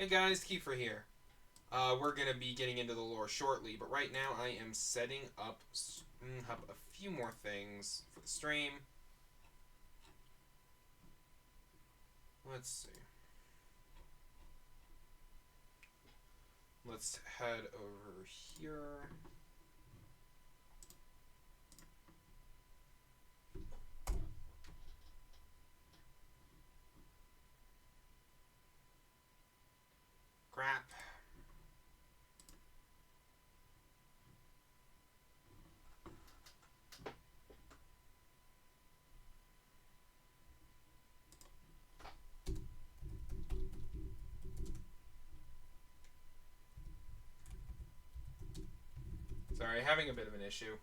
Hey guys, Kiefer here. We're gonna be getting into the lore shortly, but right now I am setting up a few more things for the stream. Let's see. Let's head over here. Crap. Sorry, having a bit of an issue.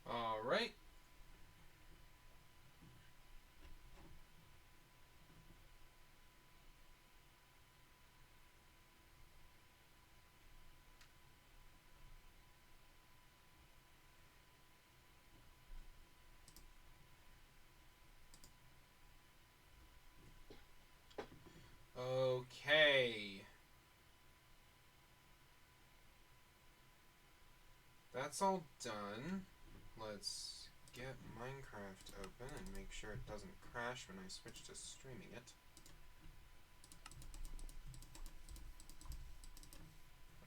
Alright. Okay. That's all done. Let's get Minecraft open and make sure it doesn't crash when I switch to streaming it.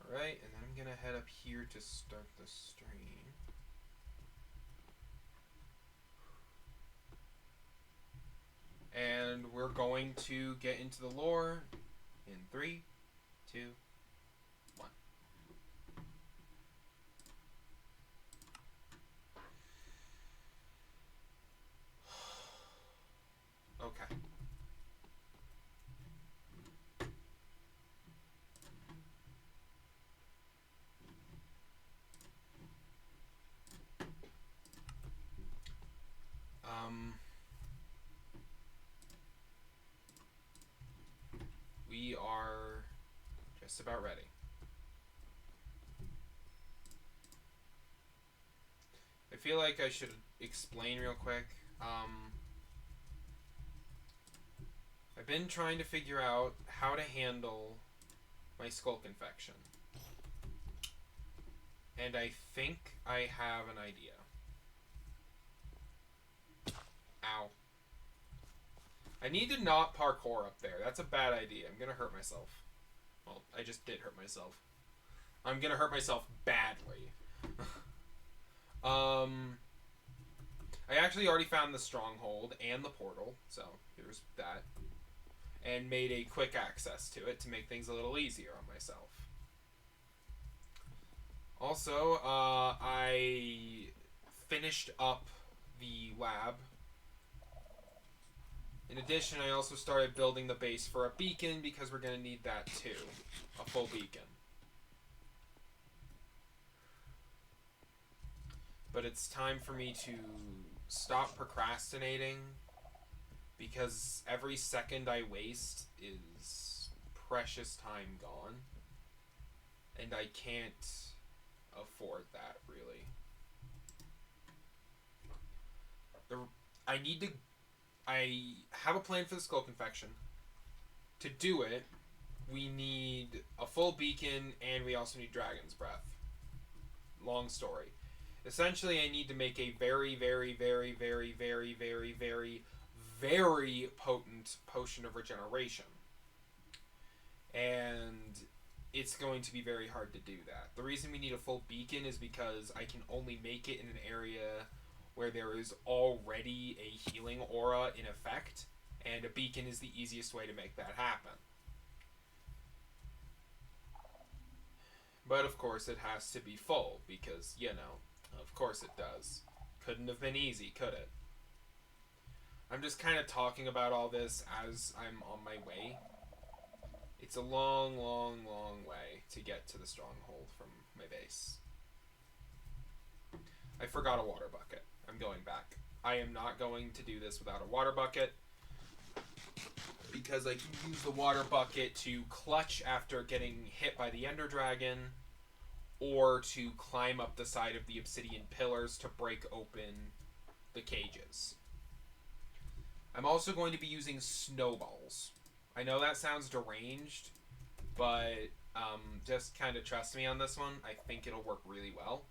Alright, and then I'm gonna head up here to start the stream. And we're going to get into the lore in 3, 2, 1. Okay. We are just about ready. I feel like I should explain real quick. I've been trying to figure out how to handle my skulk infection. And I think I have an idea. Ow. I need to not parkour up there. That's a bad idea. I'm gonna hurt myself. Well, I just did hurt myself. I'm gonna hurt myself badly. I actually already found the stronghold and the portal, so here's that. And made a quick access to it to make things a little easier on myself. Also, I finished up the lab. In addition, I also started building the base for a beacon because we're going to need that too. A full beacon. But it's time for me to stop procrastinating because every second I waste is precious time gone. And I can't afford that, really. The I need to. I have a plan for the Skull Confection. To do it, we need a full beacon, and we also need Dragon's Breath. Long story. Essentially, I need to make a very, very, very, very, very, very, very, very potent potion of regeneration. And it's going to be very hard to do that. The reason we need a full beacon is because I can only make it in an area where there is already a healing aura in effect, and a beacon is the easiest way to make that happen. But of course it has to be full, because, of course it does. Couldn't have been easy, could it? I'm just kind of talking about all this as I'm on my way. It's a long, long, long way to get to the stronghold from my base. I forgot a water bucket. I'm going back. I am not going to do this without a water bucket, because I can use the water bucket to clutch after getting hit by the Ender Dragon, or to climb up the side of the obsidian pillars to break open the cages. I'm also going to be using snowballs. I know that sounds deranged, but just kind of trust me on this one. I think it'll work really well.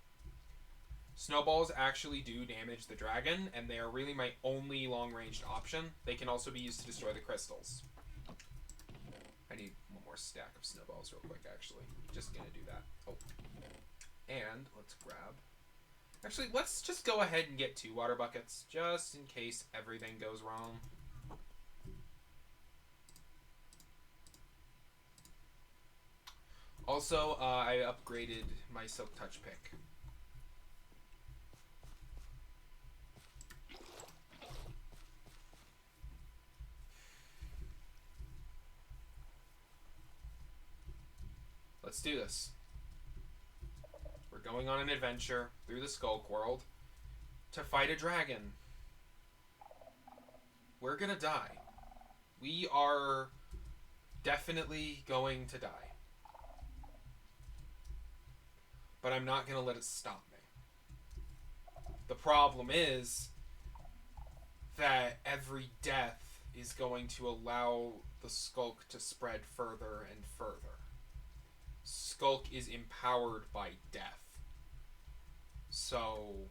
Snowballs actually do damage the dragon, and they are really my only long-ranged option. They can also be used to destroy the crystals. I need one more stack of snowballs real quick, actually. Just gonna do that. Oh. And let's grab... Actually, let's just go ahead and get 2 water buckets, just in case everything goes wrong. Also, I upgraded my Silk Touch pick. Let's do this. We're going on an adventure through the Skulk World to fight a dragon. We're gonna die. We are definitely going to die. But I'm not gonna let it stop me. The problem is that every death is going to allow the Skulk to spread further and further. Skulk is empowered by death. So,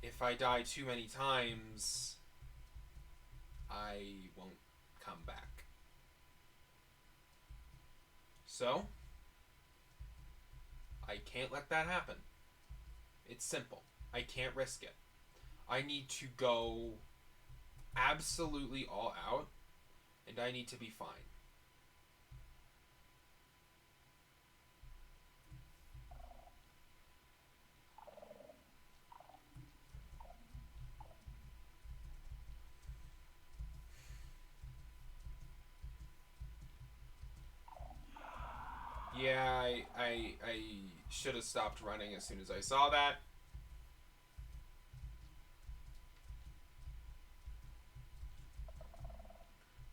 if I die too many times, I won't come back. So, I can't let that happen. It's simple. I can't risk it. I need to go absolutely all out, and I need to be fine. Yeah, I should have stopped running as soon as I saw that.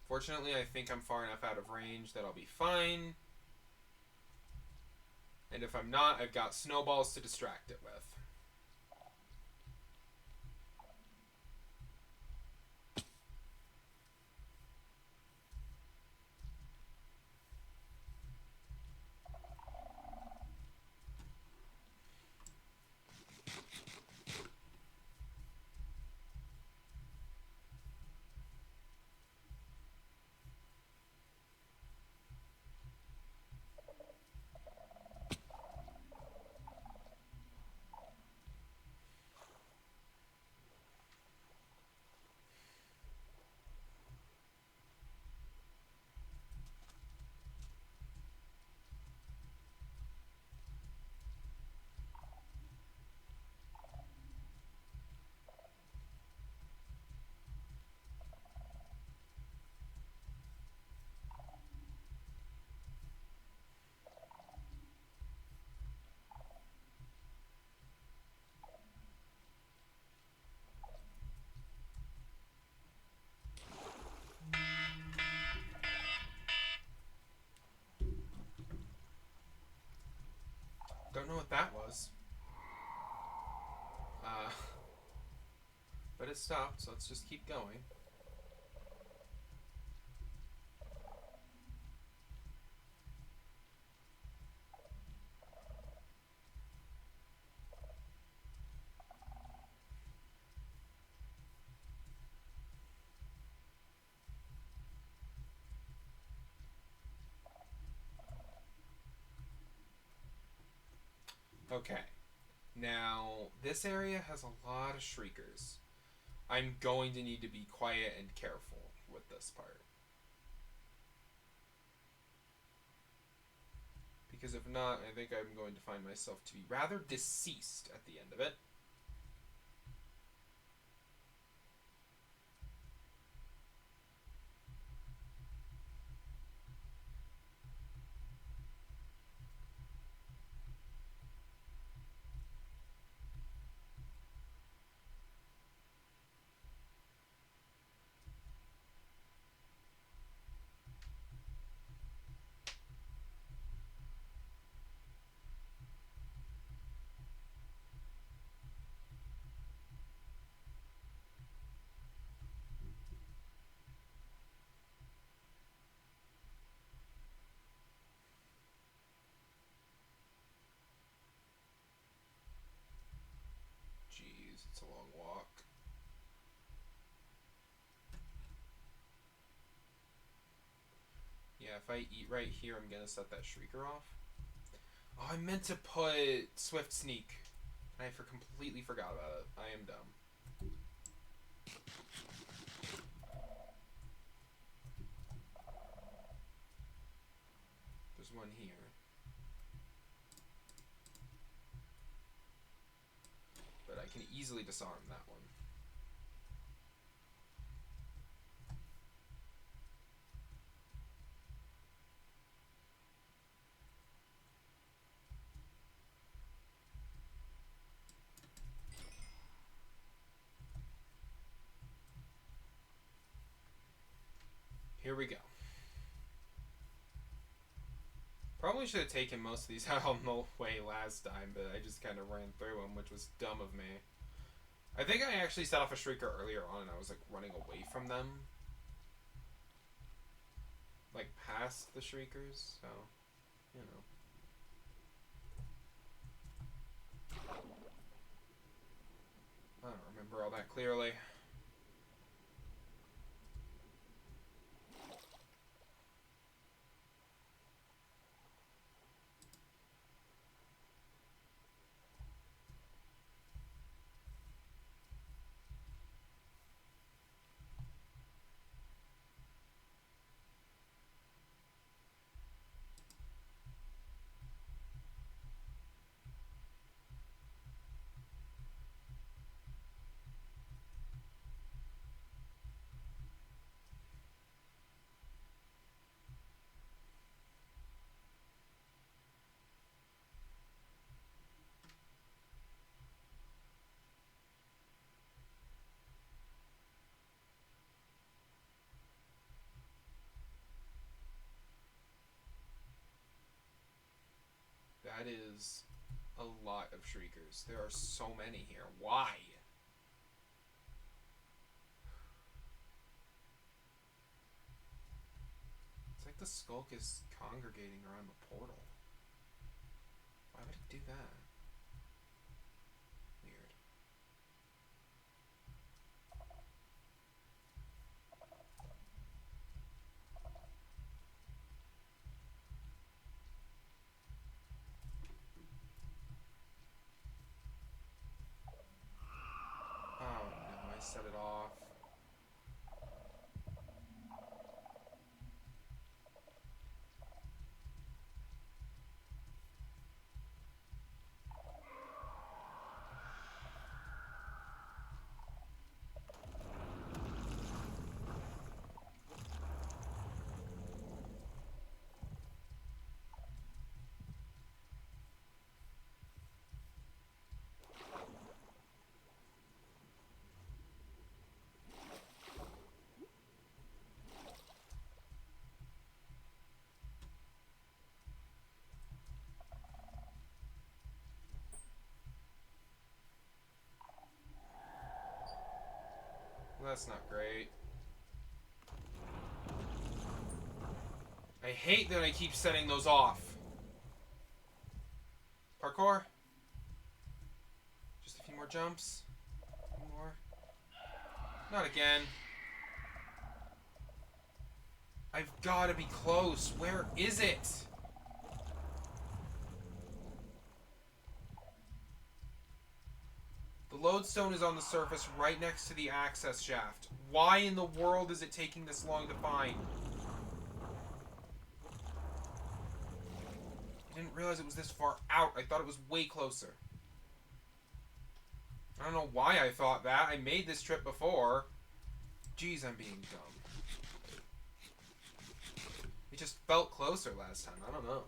Fortunately, I think I'm far enough out of range that I'll be fine. And if I'm not, I've got snowballs to distract it with. Don't know what that was. But it stopped, so let's just keep going. Okay. Now, this area has a lot of shriekers. I'm going to need to be quiet and careful with this part. Because if not, I think I'm going to find myself to be rather deceased at the end of it. Jeez, it's a long walk. Yeah, if I eat right here, I'm gonna set that shrieker off. Oh, I meant to put Swift Sneak. I completely forgot about it. I am dumb. There's one here. But I can easily disarm that one. Here we go. Probably should have taken most of these out on the way last time, but I just kind of ran through them, which was dumb of me. I think I actually set off a shrieker earlier on and I was like running away from them. Like past the shriekers, so, you know. I don't remember all that clearly. That is a lot of shriekers. There are so many here. Why? It's like the skulk is congregating around the portal. Why would it do that? Weird. Oh no, I set it off. That's not great. I hate that I keep setting those off. Parkour. Just a few more jumps. A few more. Not again. I've got to be close. Where is it? The lodestone is on the surface right next to the access shaft. Why in the world is it taking this long to find? I didn't realize it was this far out. I thought it was way closer. I don't know why I thought that. I made this trip before. Jeez, I'm being dumb. It just felt closer last time. I don't know.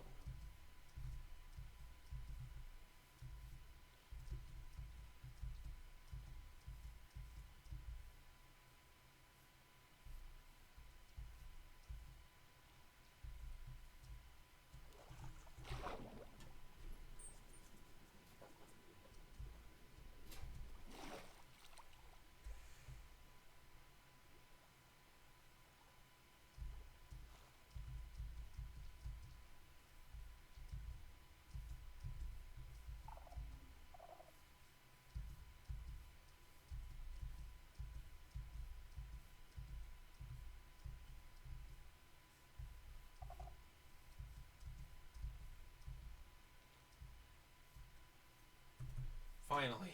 Finally.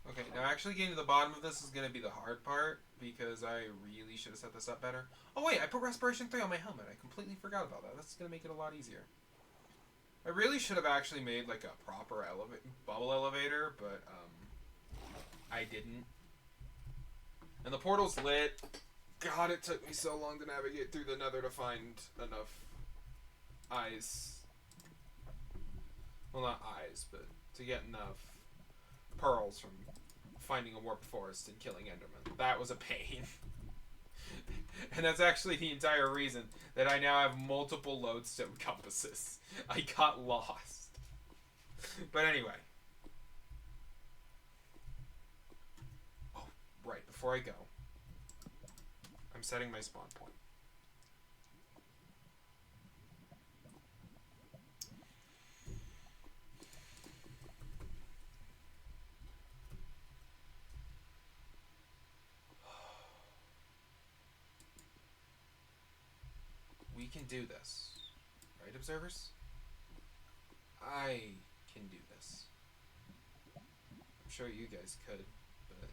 Okay, now actually getting to the bottom of this is going to be the hard part because I really should have set this up better. Oh wait, I put Respiration 3 on my helmet. I completely forgot about that. That's going to make it a lot easier. I really should have actually made like a proper bubble elevator, but I didn't. And the portal's lit. God, it took me so long to navigate through the nether to find enough eyes. Well, not eyes, but to get enough pearls from finding a warped forest and killing Enderman. That was a pain. And that's actually the entire reason that I now have multiple lodestone compasses. I got lost. But anyway. Oh, right, before I go, I'm setting my spawn point. We can do this. Right, observers? I can do this. I'm sure you guys could, but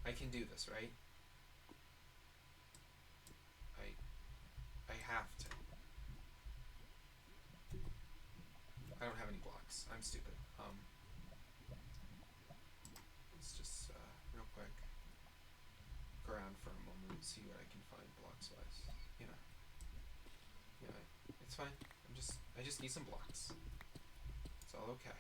I can do this, right? I have to. I don't have any blocks. I'm stupid. Let's just real quick look around for a moment and see what I can find blocks wise. You know. Yeah, it's fine. I just need some blocks. It's all okay.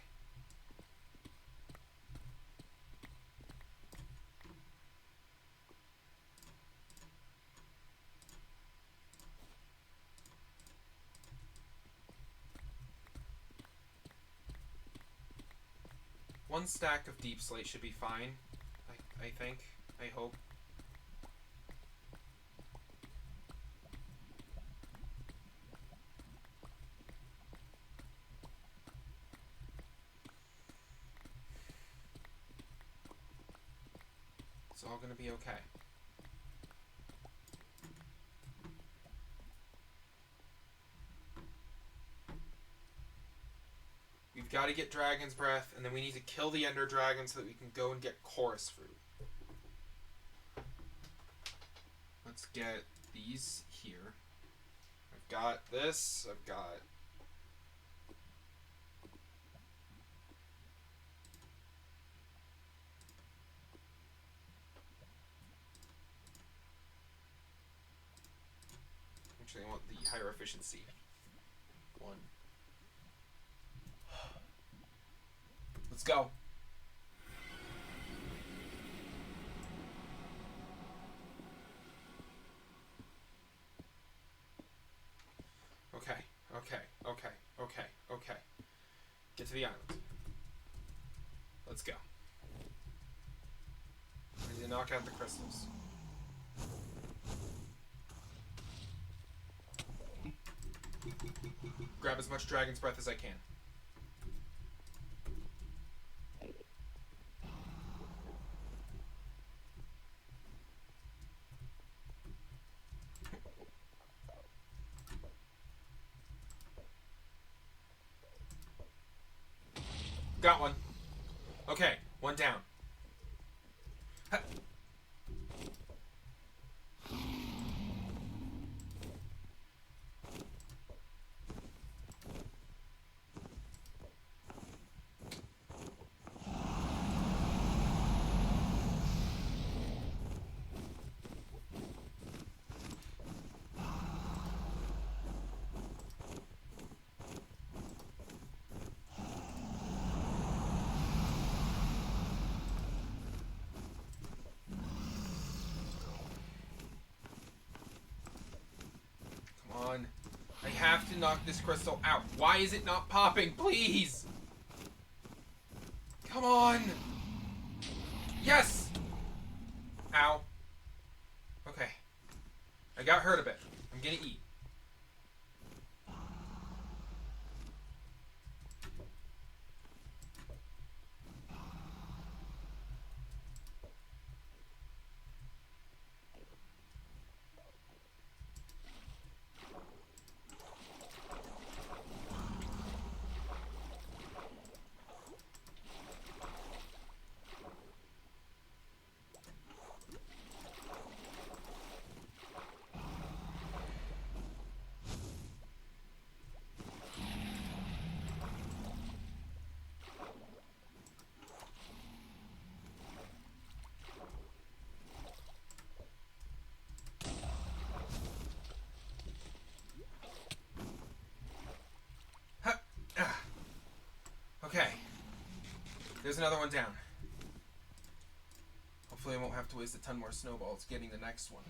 One stack of deep slate should be fine. I think. I hope. It's all gonna be okay. We've got to get Dragon's Breath, and then we need to kill the Ender Dragon so that we can go and get Chorus Fruit. Let's get these here. I've got this. I've got... Actually, I want the higher efficiency one. Let's go. Okay. Get to the island. Let's go. I need to knock out the crystals. Grab as much dragon's breath as I can. Got one. Okay, one down. Ha. I have to knock this crystal out. Why is it not popping? Please! Come on! Yes! Ow. Okay. I got hurt a bit. I'm gonna eat. Okay. There's another one down. Hopefully I won't have to waste a ton more snowballs getting the next one.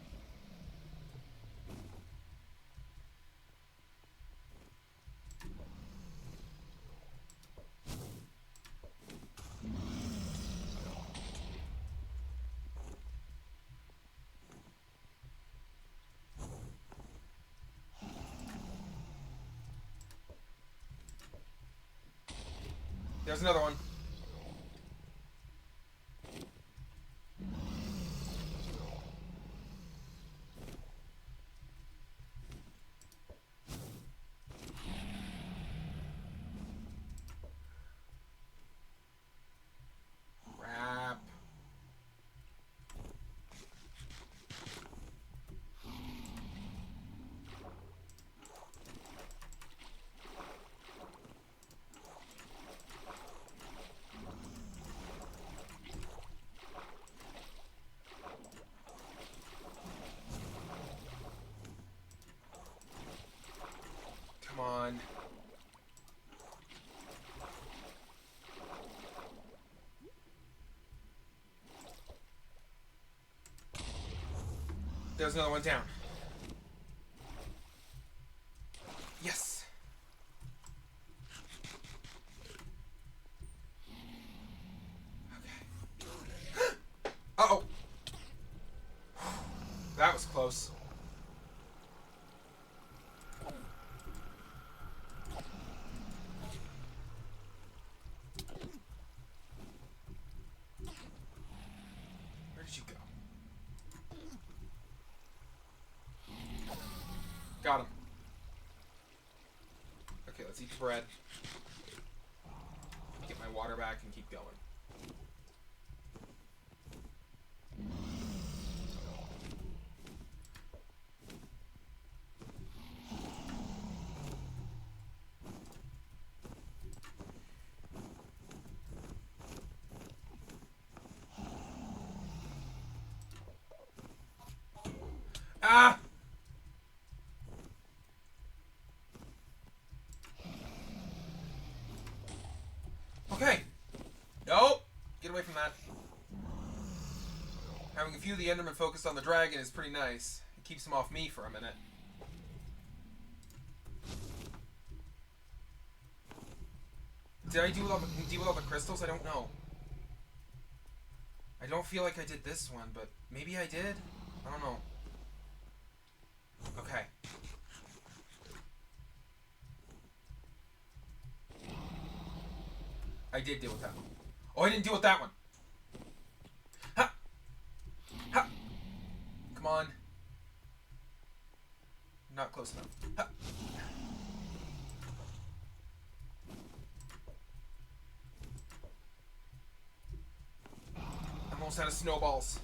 There's another one. Crap. Come on. There's another one down. Yes. Okay. Uh-oh. That was close. Where did you go? Got him. Okay, let's eat the bread. Get my water back and keep going. Ah! Okay. Nope. Get away from that. Having a few of the Endermen focused on the dragon is pretty nice. It keeps him off me for a minute. Did I deal with all the crystals? I don't know. I don't feel like I did this one, but maybe I did? I don't know. Okay. I did deal with that one. Oh, I didn't deal with that one. Ha! Ha! Come on. Not close enough. Ha! I'm almost out of snowballs.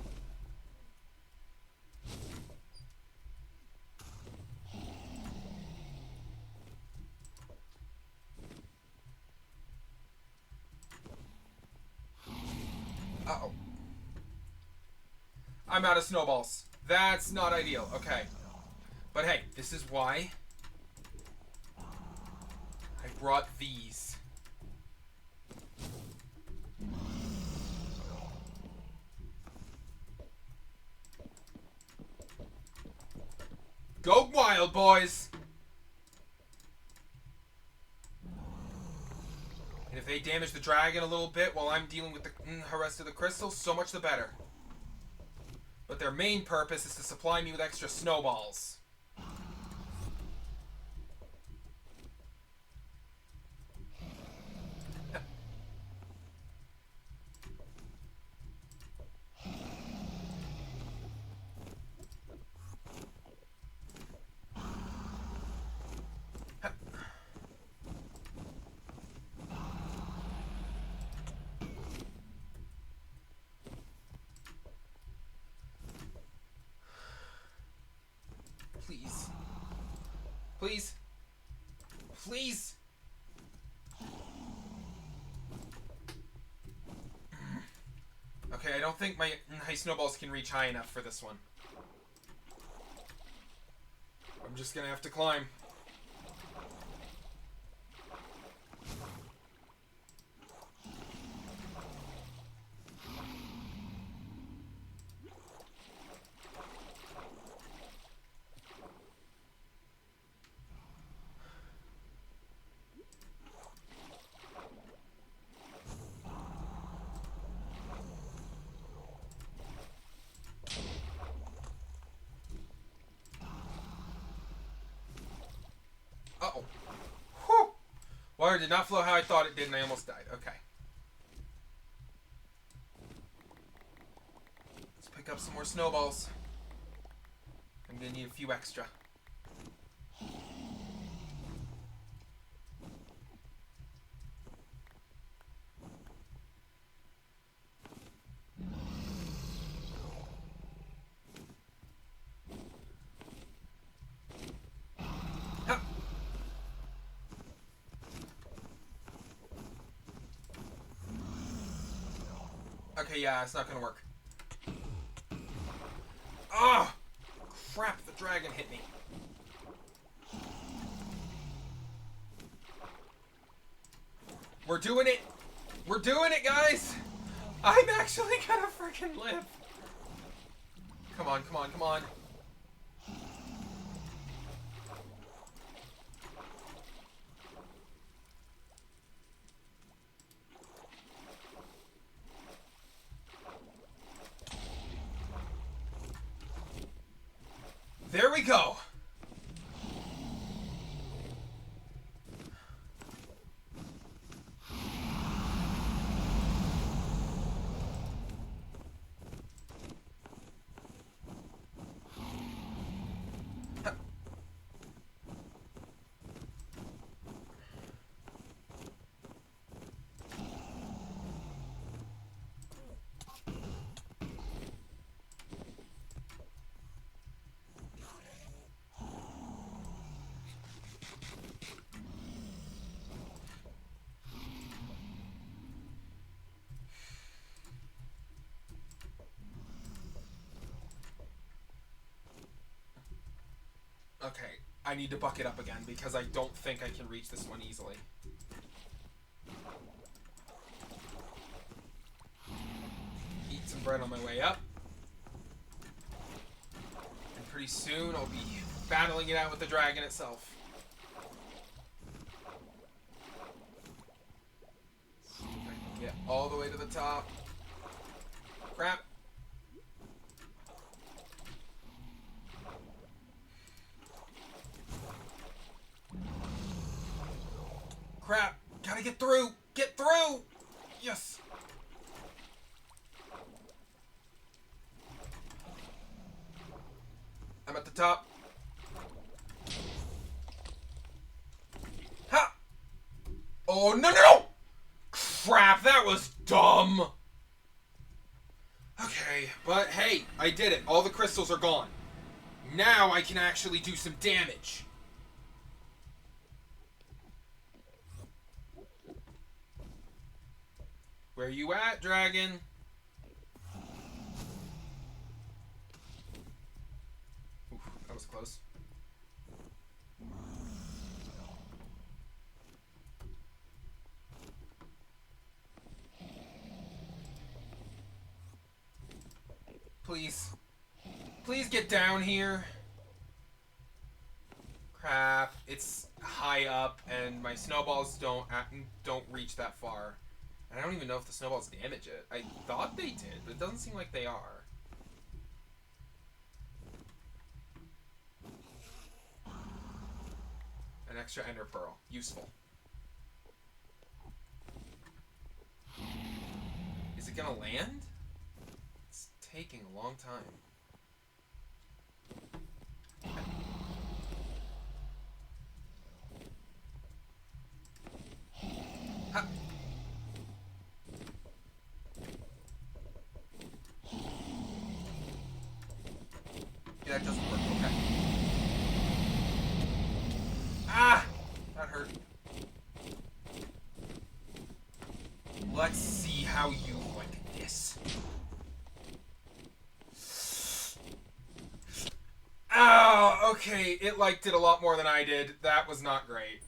Uh-oh. I'm out of snowballs. That's not ideal. Okay. But hey, this is why I brought these. Go wild, boys! And if they damage the dragon a little bit while I'm dealing with the rest of the crystals, so much the better. But their main purpose is to supply me with extra snowballs. Please. Please. Please. Okay, I don't think my high snowballs can reach high enough for this one. I'm just gonna have to climb. Uh-oh. Whew. Water did not flow how I thought it did, and I almost died. Okay. Let's pick up some more snowballs. I'm gonna need a few extra. Okay, yeah, it's not gonna work. Ah! Crap, the dragon hit me. We're doing it! We're doing it, guys! I'm actually gonna freaking live! Come on, come on, come on. There we go! Okay, I need to buck it up again because I don't think I can reach this one easily. Eat some bread on my way up. And pretty soon I'll be battling it out with the dragon itself. See if I can get all the way to the top. crap. Crap. Gotta get through. Get through. Yes. I'm at the top. Ha! Oh, no, no, no! Crap, that was dumb. Okay, but hey, I did it. All the crystals are gone. Now I can actually do some damage. Where you at, dragon? Oof, that was close. Please. Please get down here. Crap. It's high up, and my snowballs don't reach that far. And I don't even know if the snowballs damage it. I thought they did, but it doesn't seem like they are. An extra ender pearl. Useful. Is it gonna land? It's taking a long time. Ha! Yeah, that doesn't work. Okay. Ah! That hurt. Let's see how you like this. Oh, okay. It liked it a lot more than I did. That was not great.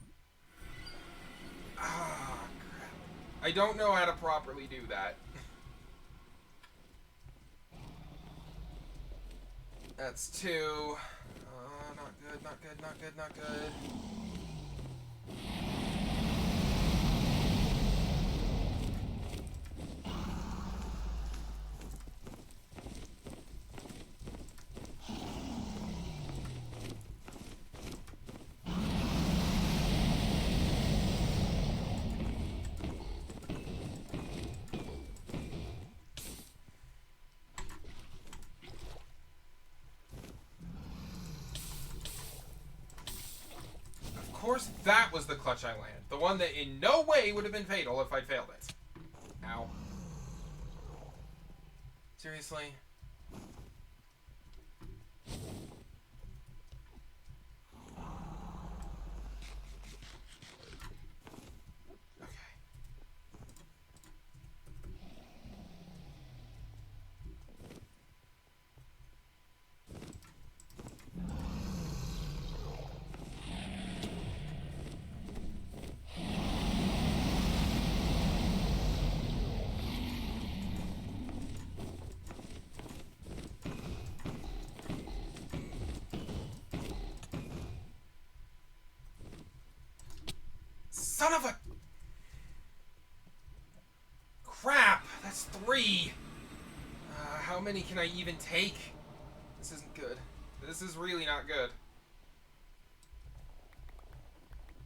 Ah, crap. I don't know how to properly do that. That's two. Not good, not good, not good, not good. Of course, that was the clutch I land. The one that in no way would have been fatal if I'd failed it. Ow. Seriously? Son of a... Crap! That's three! How many can I even take? This isn't good. This is really not good.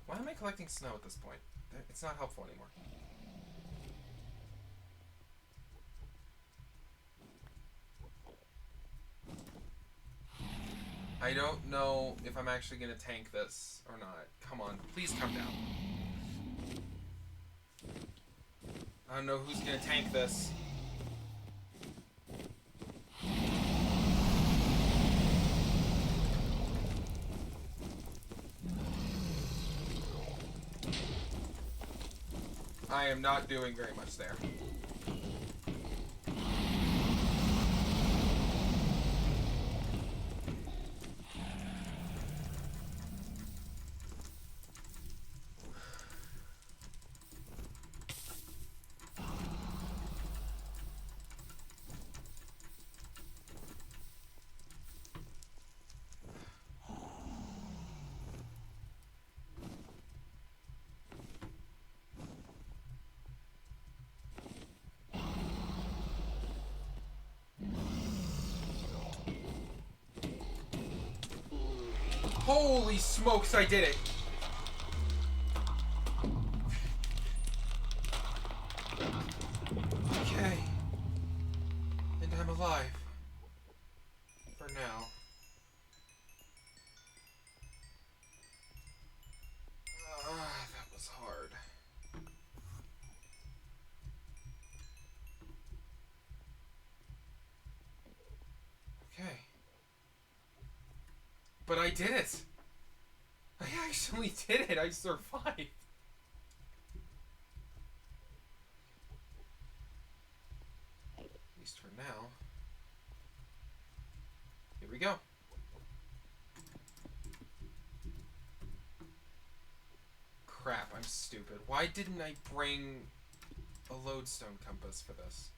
Why am I collecting snow at this point? It's not helpful anymore. I don't know if I'm actually going to tank this or not. Come on. Please come down. I don't know who's going to tank this. I am not doing very much there. Holy smokes, I did it! Okay. And I'm alive. For now. That was hard. Okay. But I did it! I actually did it! I survived! At least for now. Here we go. Crap, I'm stupid. Why didn't I bring a lodestone compass for this?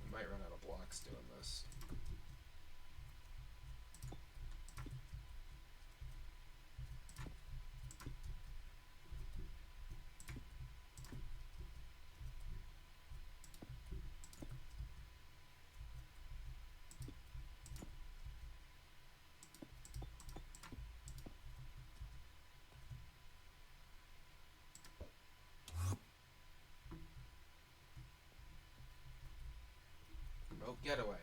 I might run out of blocks doing this. Remote getaway.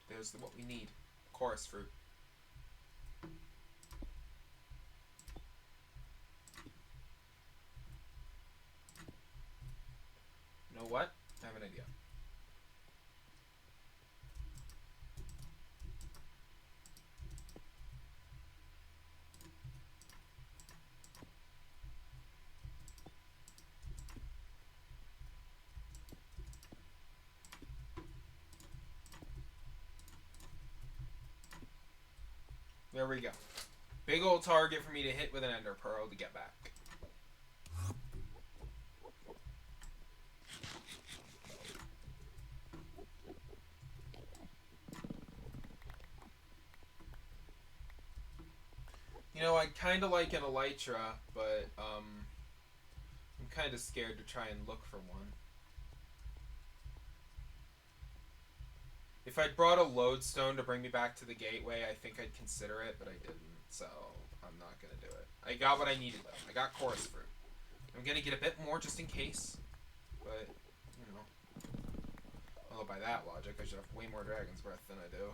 There's what we need. Chorus fruit. You know what? I have an idea. There we go. Big old target for me to hit with an ender pearl to get back. You know, I'd kind of like an elytra, but I'm kind of scared to try and look for one. If I'd brought a lodestone to bring me back to the gateway, I think I'd consider it, but I didn't, so I'm not going to do it. I got what I needed, though. I got chorus fruit. I'm going to get a bit more just in case, but, you know. Well, by that logic, I should have way more Dragon's Breath than I do.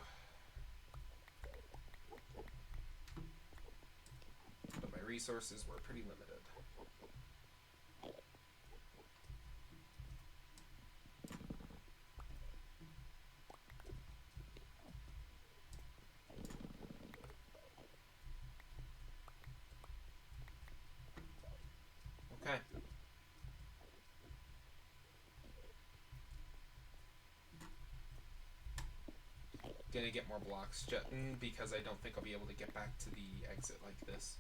But my resources were pretty limited. Okay. Gonna get more blocks because I don't think I'll be able to get back to the exit like this.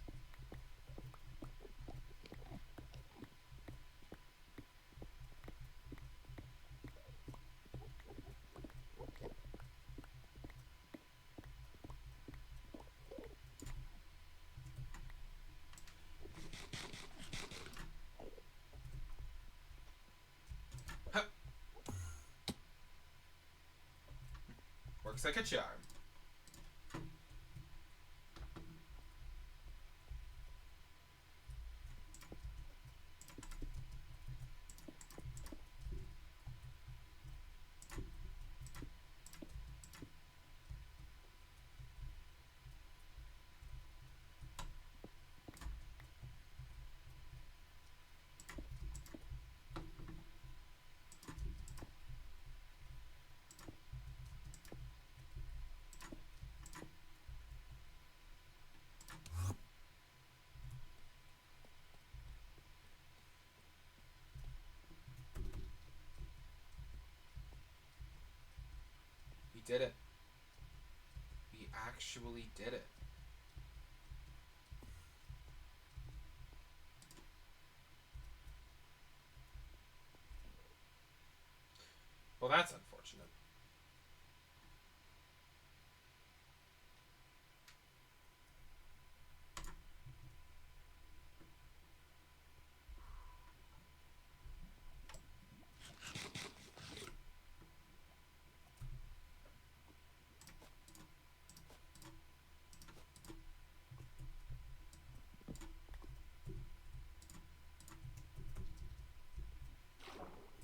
Works like a charm. We did it. We actually did it. Well, that's unfortunate.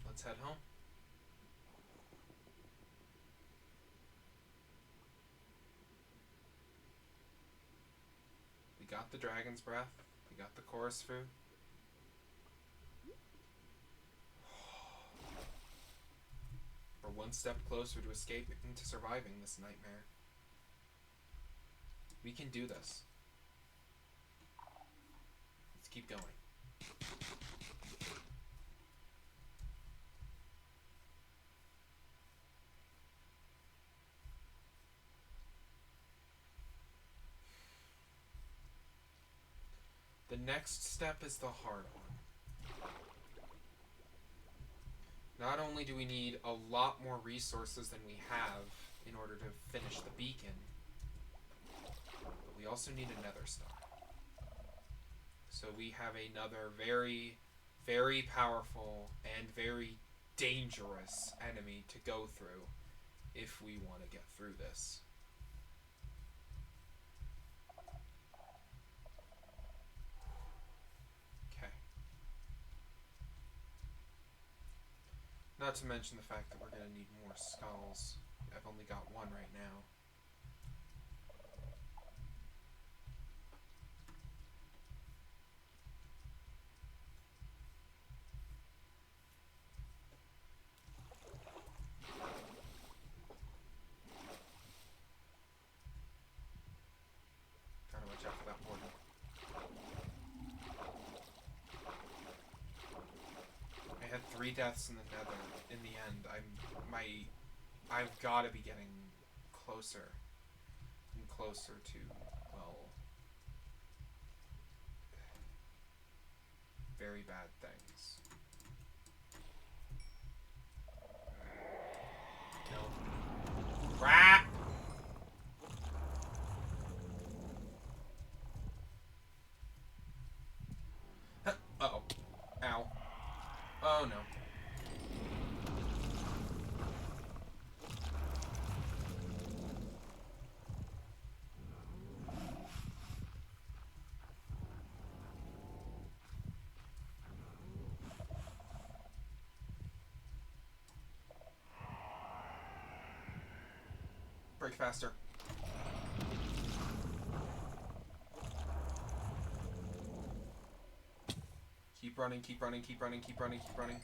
Let's head home. We got the dragon's breath. We got the chorus fruit. We're one step closer to escaping, to surviving this nightmare. We can do this. Let's keep going. The next step is the hard one. Not only do we need a lot more resources than we have in order to finish the beacon, but we also need a nether star. So we have another very, very powerful and very dangerous enemy to go through if we want to get through this. Not to mention the fact that we're going to need more skulls. I've only got one right now. Gotta watch out for that warden. I had 3 deaths in the nether. In the end, I've got to be getting closer and closer to, well, very bad things. No. Crap! Uh-oh. Ow. Oh no. Break faster. Keep running, keep running, keep running, keep running, keep running.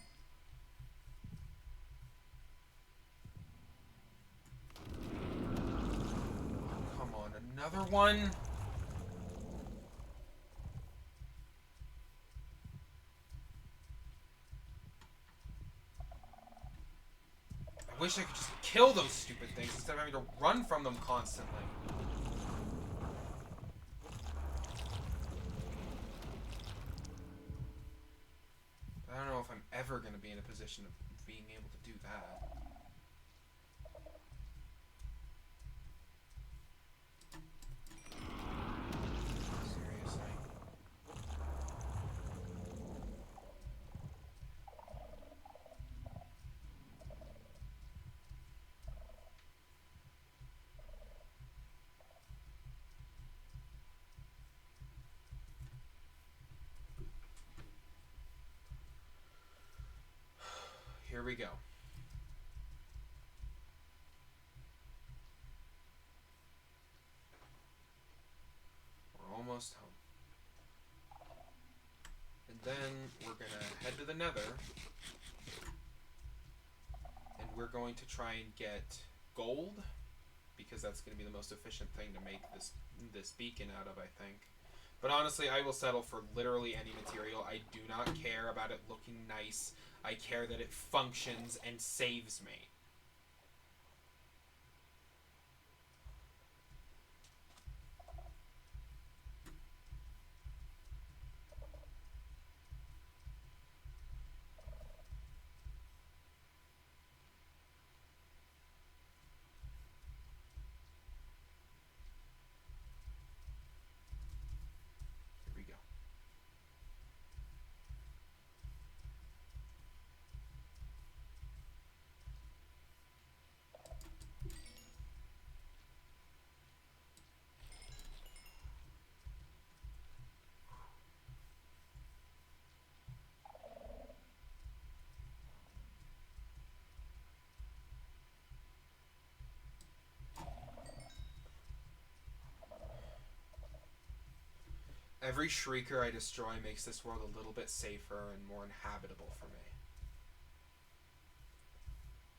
Come on, another one? I wish I could just kill those stupid things instead of having to run from them constantly. I don't know if I'm ever going to be in a position of being able to do that. Seriously. Here we go. We're almost home. And then we're going to head to the nether. And we're going to try and get gold, because that's going to be the most efficient thing to make this beacon out of, I think. But honestly, I will settle for literally any material. I do not care about it looking nice. I care that it functions and saves me. Every Shrieker I destroy makes this world a little bit safer and more inhabitable for me.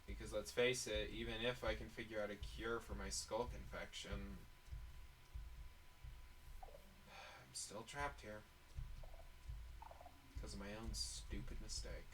Because let's face it, even if I can figure out a cure for my Skulk infection, I'm still trapped here. Because of my own stupid mistake.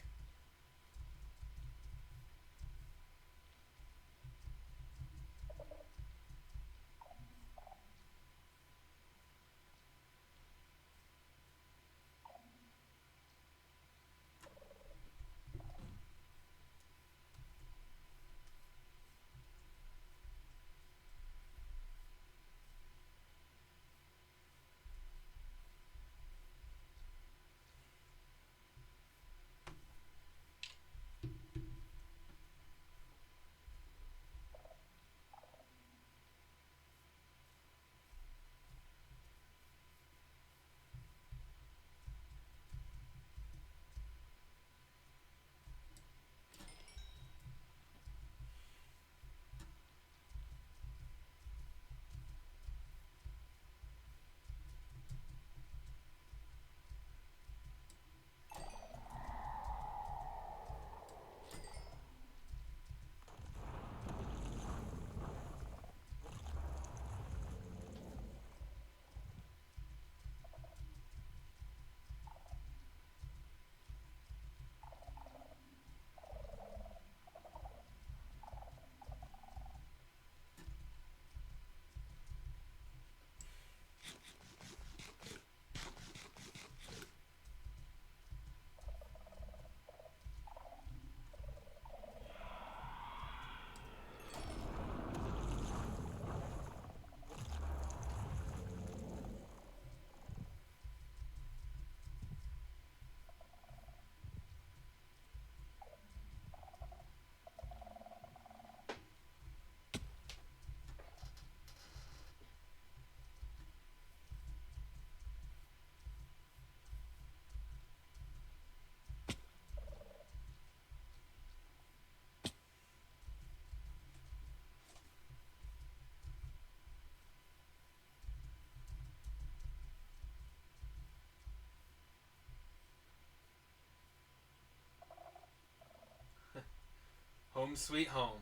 Home sweet home.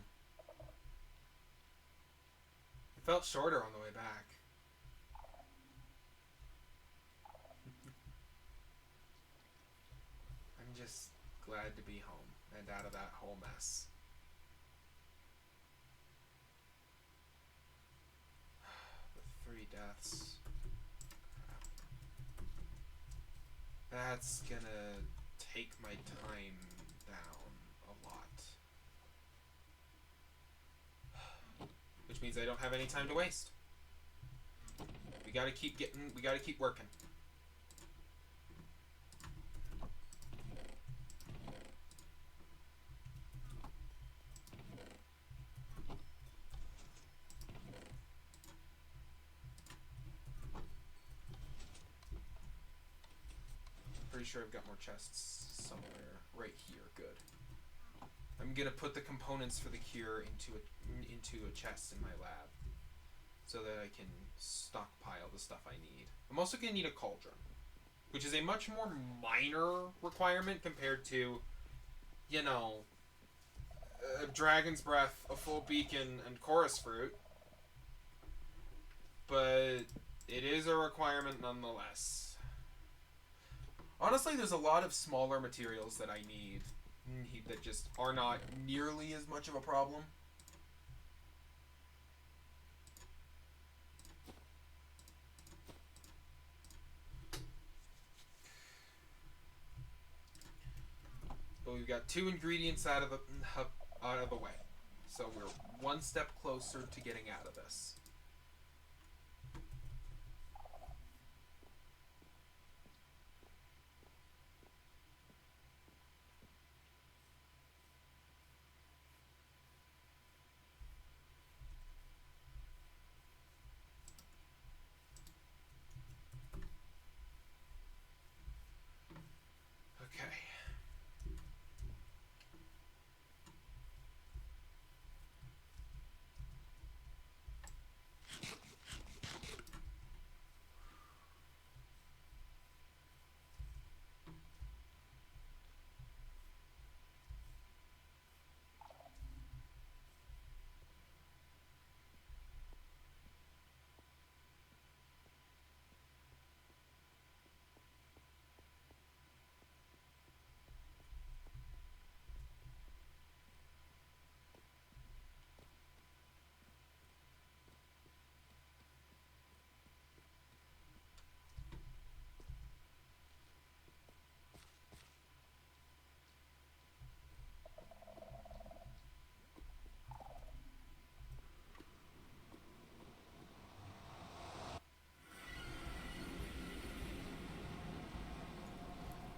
It felt shorter on the way back. I'm just glad to be home and out of that whole mess. The 3 deaths. That's gonna take my time down a lot. Which means I don't have any time to waste. We gotta keep working. Pretty sure I've got more chests somewhere. Right here, good. I'm gonna put the components for the cure into a chest in my lab, so that I can stockpile the stuff I need. I'm also gonna need a cauldron, which is a much more minor requirement compared to, you know, a dragon's breath, a full beacon, and chorus fruit. But it is a requirement nonetheless. Honestly, there's a lot of smaller materials that I need that just are not nearly as much of a problem. But we've got 2 ingredients out of the way, so we're one step closer to getting out of this. Okay.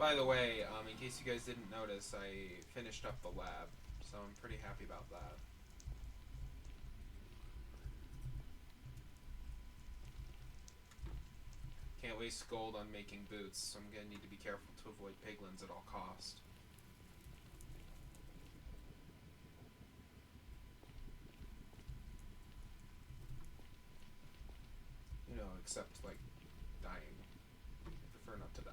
By the way, in case you guys didn't notice, I finished up the lab, so I'm pretty happy about that. Can't waste gold on making boots, so I'm gonna need to be careful to avoid piglins at all cost. You know, except, like, dying. I prefer not to die.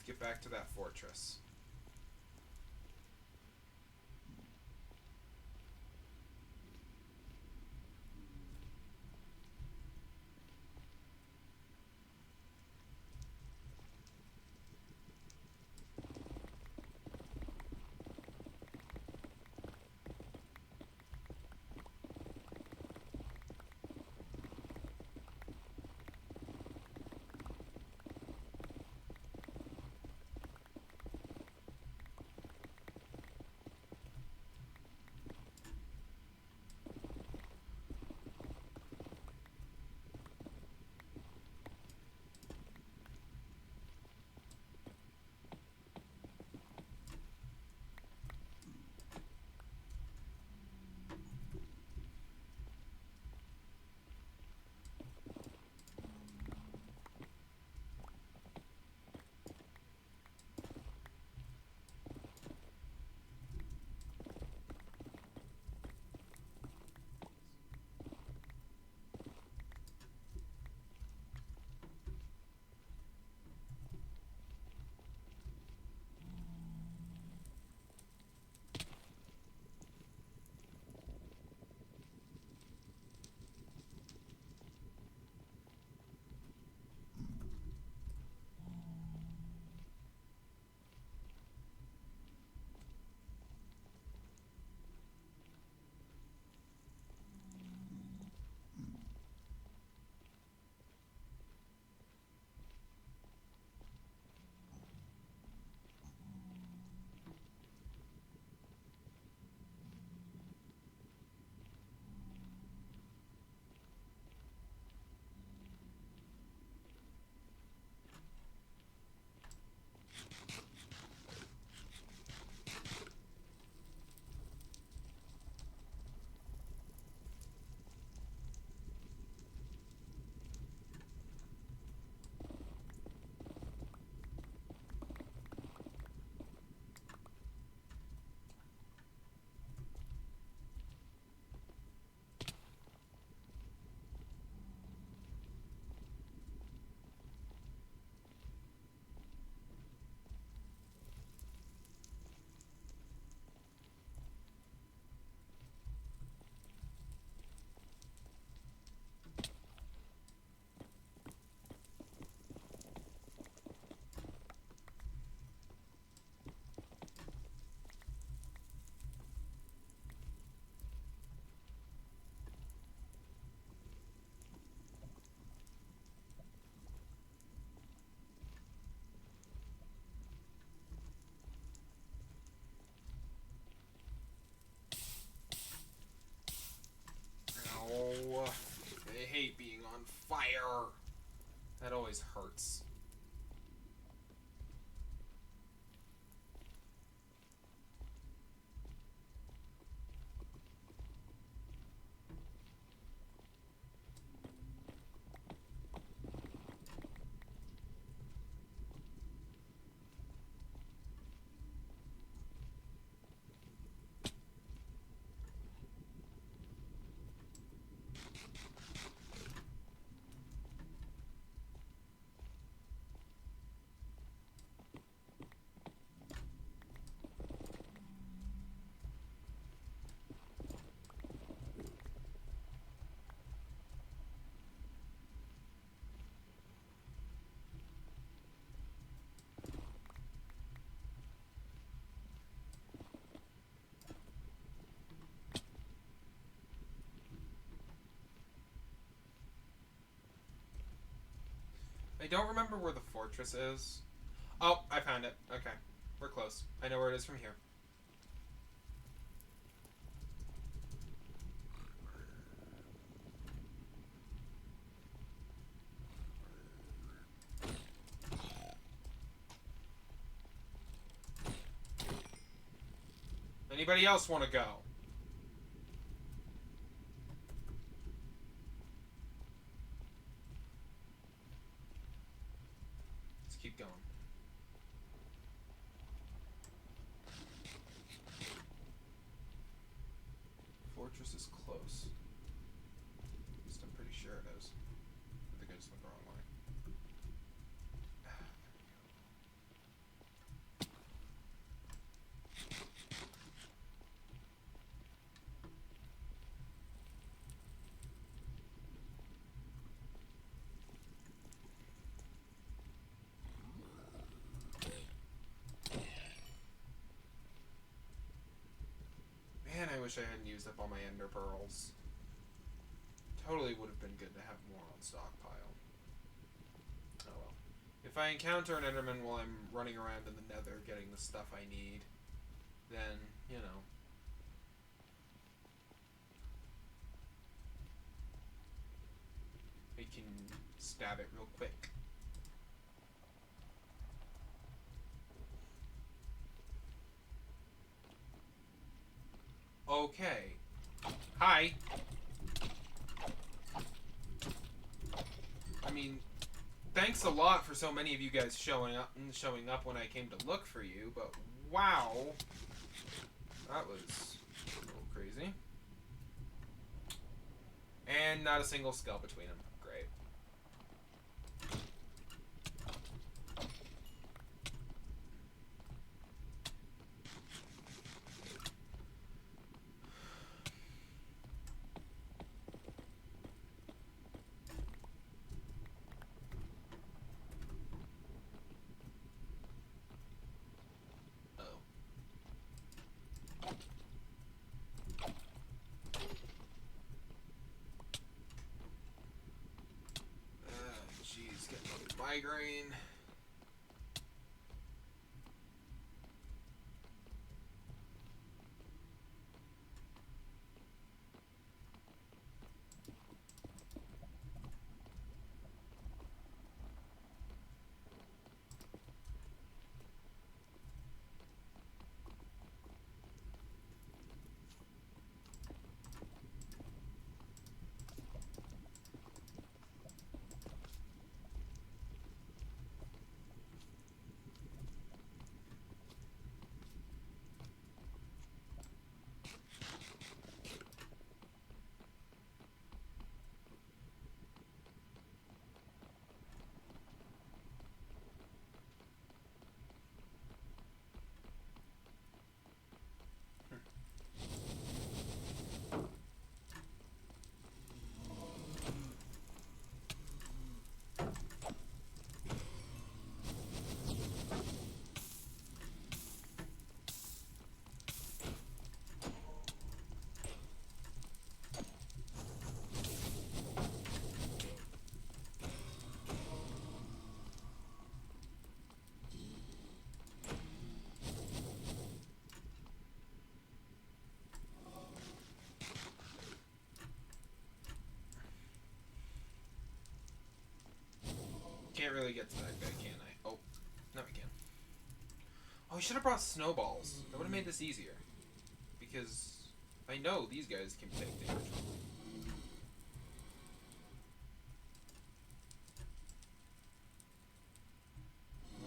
Get back to that fortress. Ow. I hate being on fire. That always hurts. don't remember where the fortress is. Oh, I found it. Okay. We're close. I know where it is from here. Anybody else want to go? Let's keep going. Fortress is close. At least I'm pretty sure it is. I think I just went the wrong way. Man, I wish I hadn't used up all my ender pearls. Totally would have been good to have more on stockpile. Oh well. If I encounter an enderman while I'm running around in the nether getting the stuff I need, then, you know. I can stab it real quick. Okay. Hi. I mean, thanks a lot for so many of you guys showing up when I came to look for you, but wow. That was a little crazy. And not a single skull between them. Great. Jeez, getting a migraine. Can't really get to that guy, can I? Oh, no, I can. Oh, I should have brought snowballs. That would have made this easier. Because I know these guys can take damage.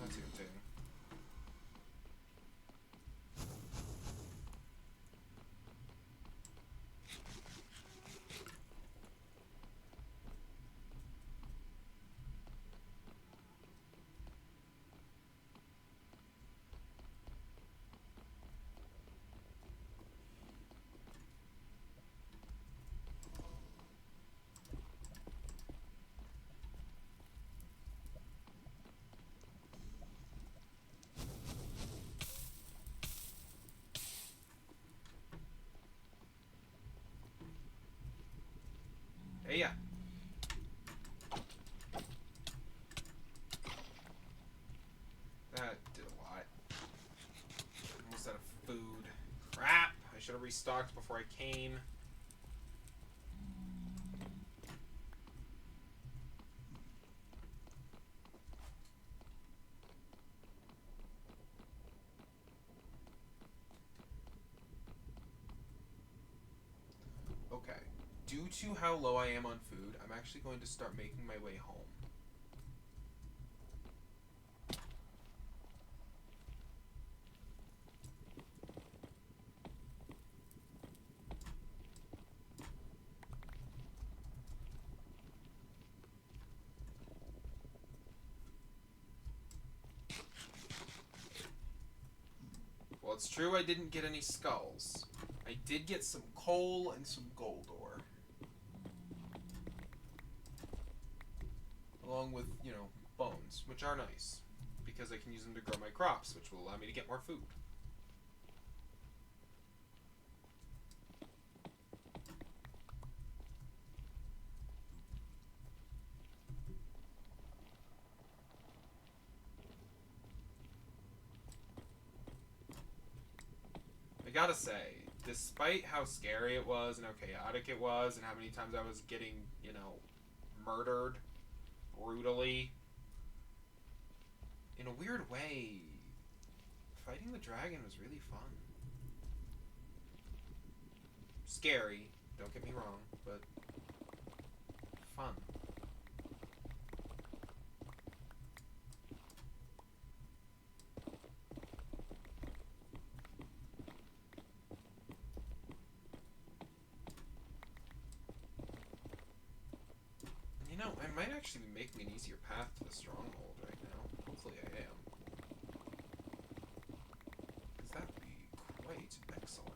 That's a good thing. should have restocked before I came. Okay. Due to how low I am on food, I'm actually going to start making my way home. Well, it's true I didn't get any skulls. I did get some coal and some gold ore. Along with, you know, bones, which are nice. Because I can use them to grow my crops, which will allow me to get more food. I gotta say, despite how scary it was and how chaotic it was and how many times I was getting, you know, murdered brutally, in a weird way, fighting the dragon was really fun. Scary, don't get me wrong, but fun. You know, I might actually be making an easier path to the stronghold right now. Hopefully I am. Because that would be quite excellent.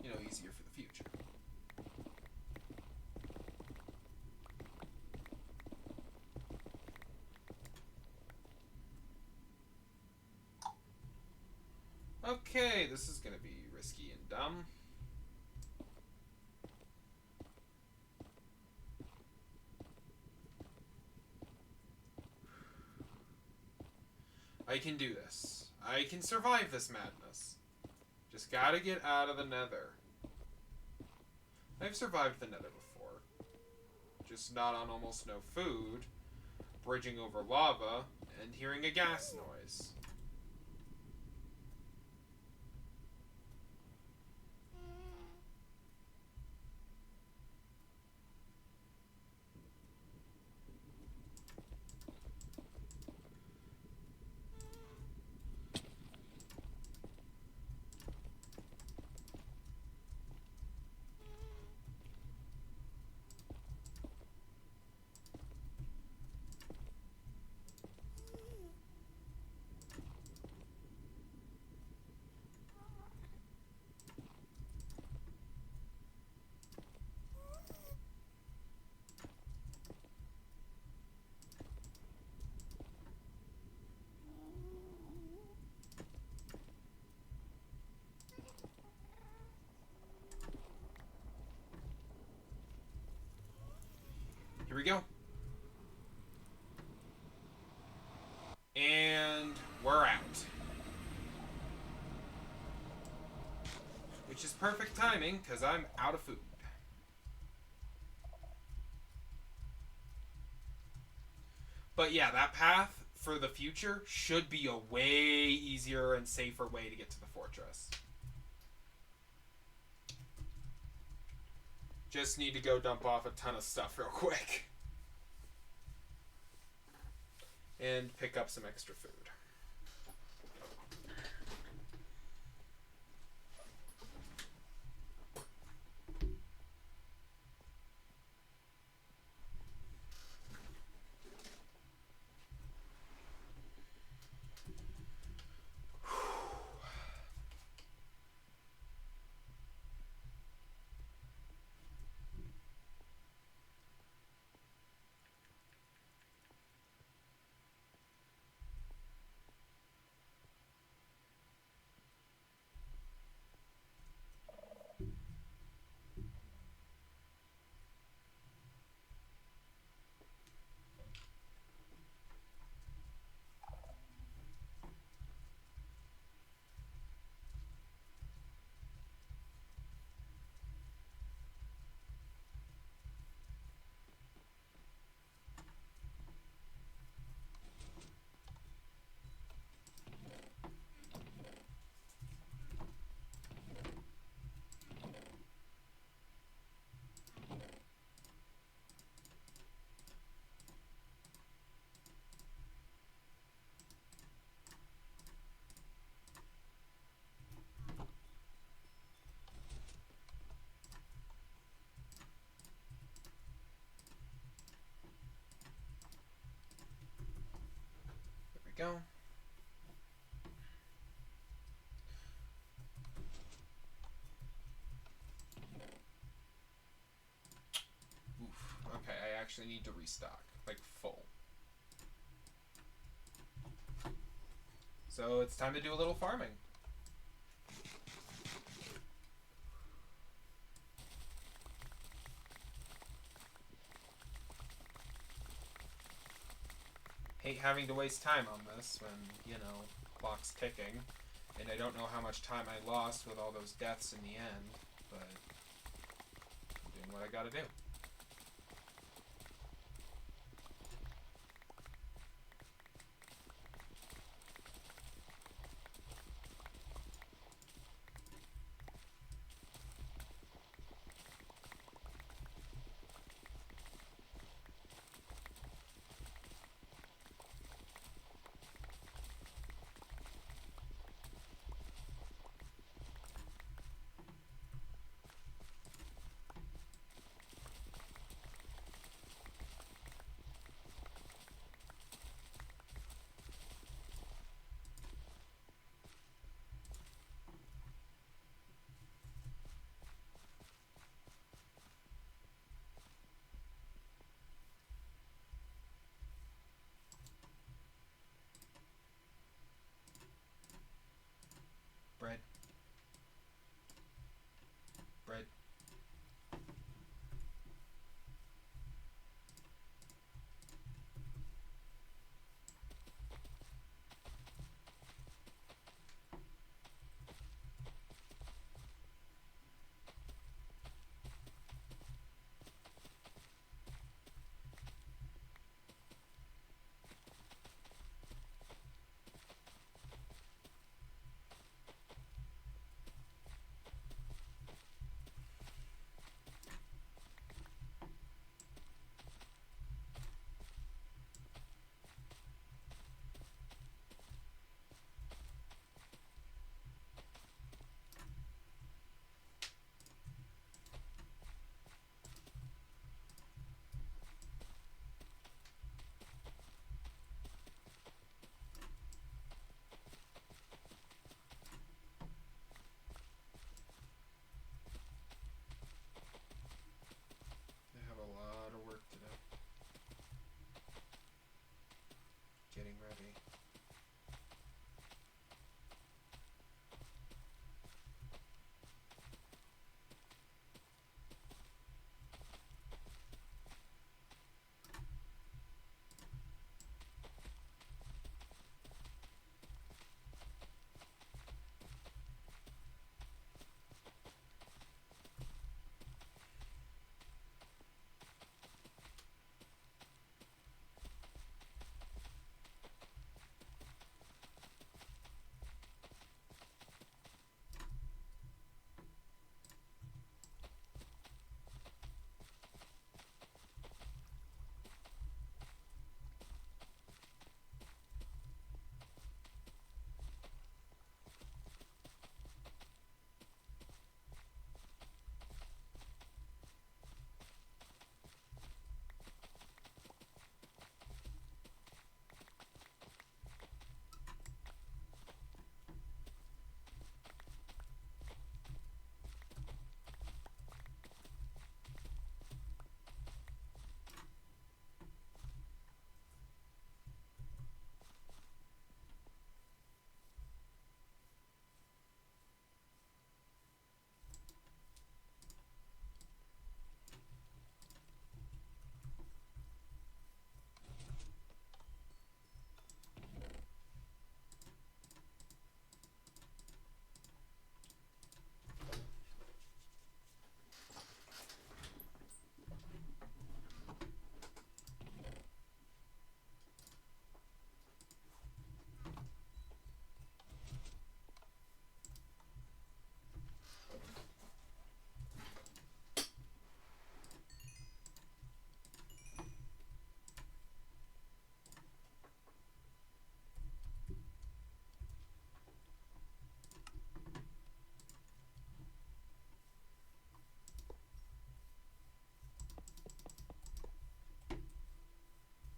You know, easier for the future. Okay, this is gonna be risky and dumb. I can do this. I can survive this madness. Just gotta get out of the nether. I've survived the nether before. Just not on almost no food, bridging over lava, and hearing a gas noise. Here we go. And we're out. Which is perfect timing, because I'm out of food. But yeah, that path for the future should be a way easier and safer way to get to the fortress. Just need to go dump off a ton of stuff real quick. And pick up some extra food. go. Oof. Okay, I actually need to restock. Like, full. So it's time to do a little farming. Hate having to waste time on this when, you know, clock's ticking. And I don't know how much time I lost with all those deaths in the end, but I'm doing what I gotta do. Bread. Bread. I have a lot of work to do. Getting ready.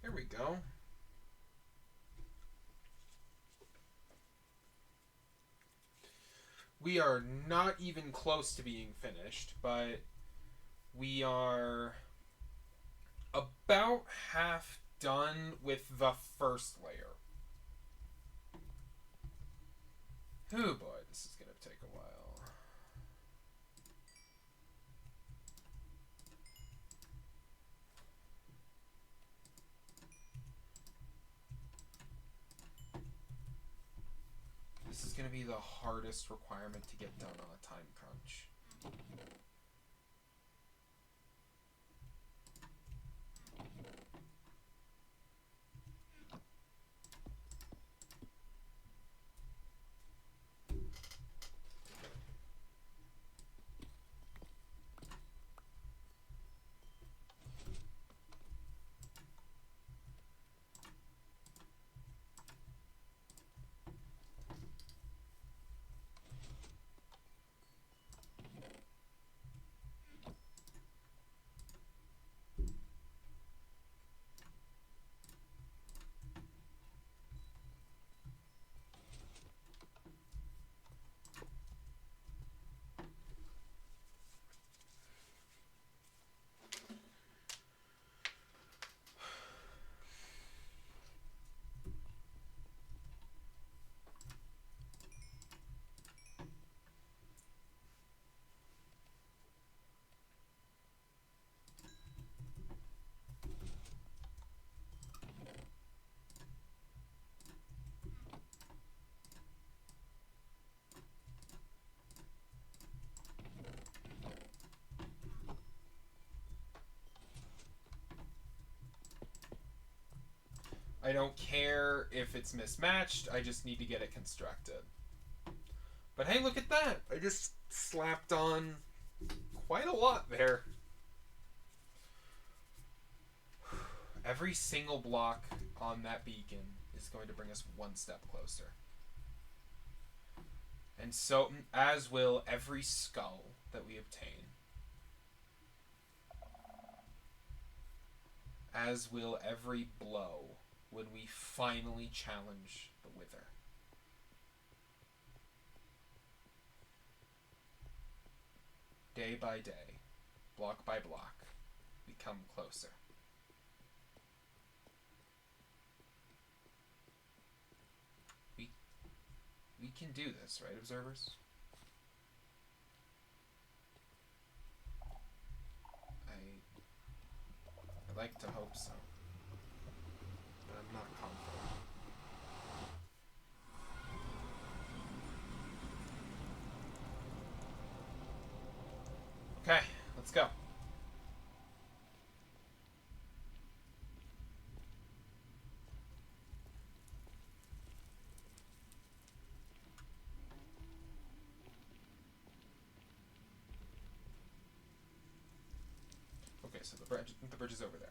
There we go. We are not even close to being finished, but we are about half done with the first layer. Oh boy, this is going to take a while. This is going to be the hardest requirement to get done on a time crunch. I don't care if it's mismatched, I just need to get it constructed. But hey, look at that! I just slapped on quite a lot there. Every single block on that beacon is going to bring us one step closer. And so, as will every skull that we obtain. As will every blow when we finally challenge the Wither. Day by day, block by block, we come closer. We can do this, right, observers? I like to hope so. But I'm not confident. Okay, let's go. Okay, so the bridge is over there.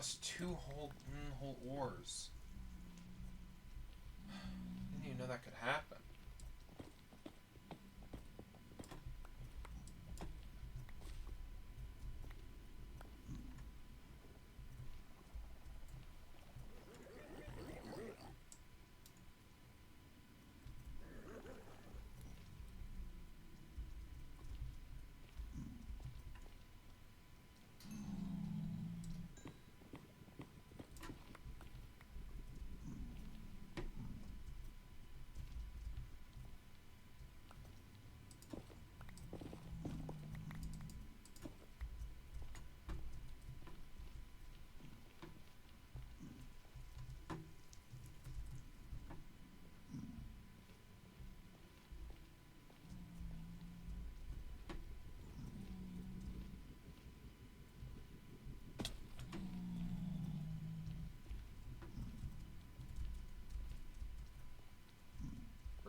lost 2 whole ores. Didn't even know that could happen.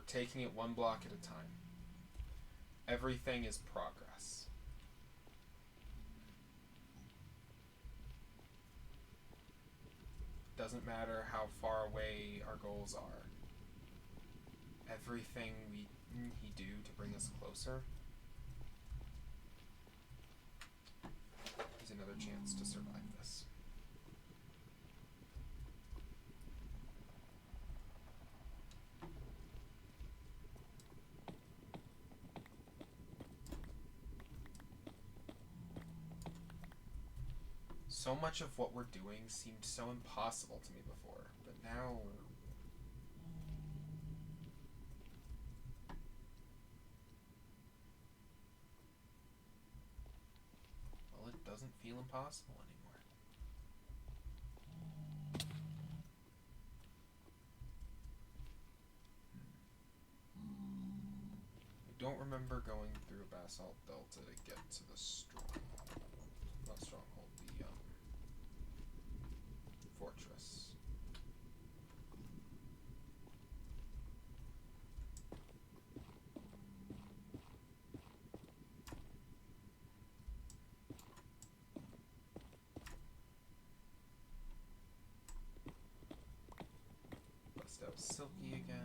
Taking it 1 block at a time. Everything is progress. Doesn't matter how far away our goals are. Everything we do to bring us closer is another chance to survive this. So much of what we're doing seemed so impossible to me before, but now... well, it doesn't feel impossible anymore. I don't remember going through a basalt delta to get to the stronghold. Not stronghold, the fortress. Bust out Silky again.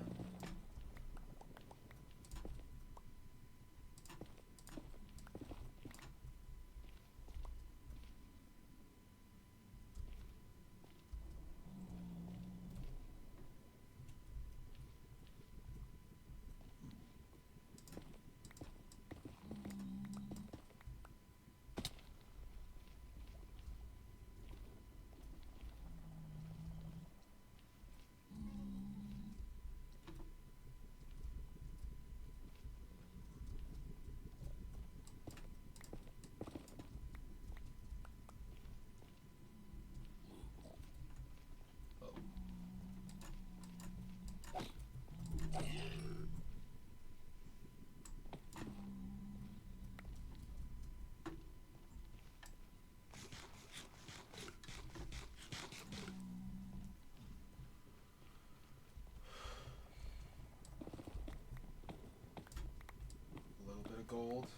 Gold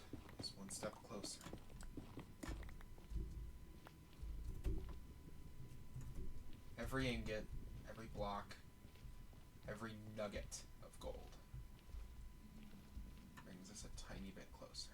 is 1 step closer. Every ingot, every block, every nugget of gold brings us a tiny bit closer.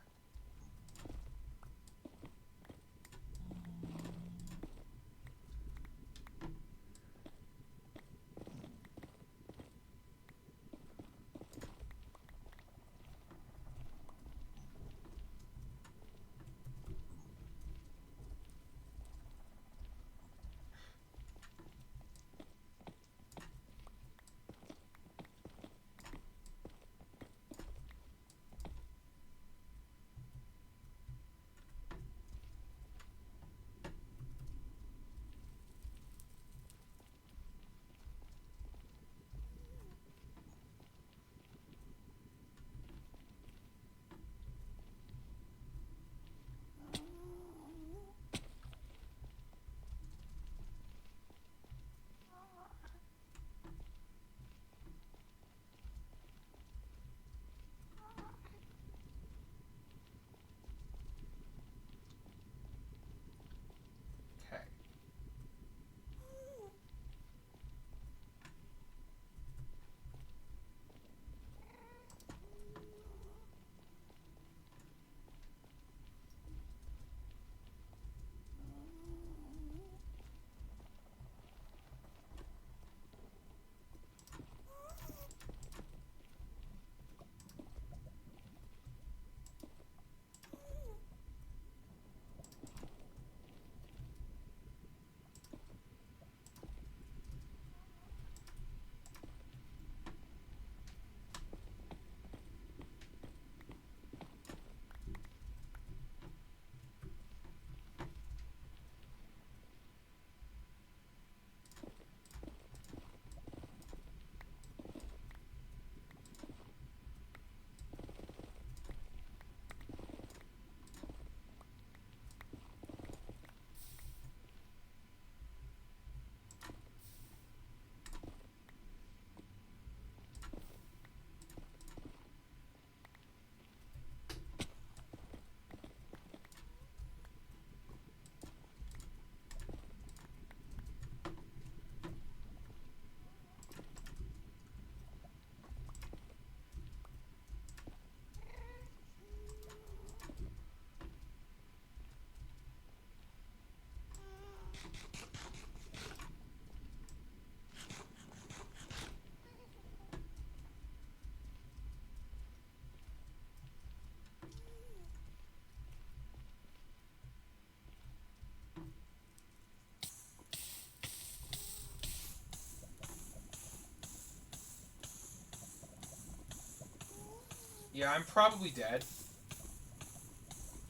Yeah, I'm probably dead.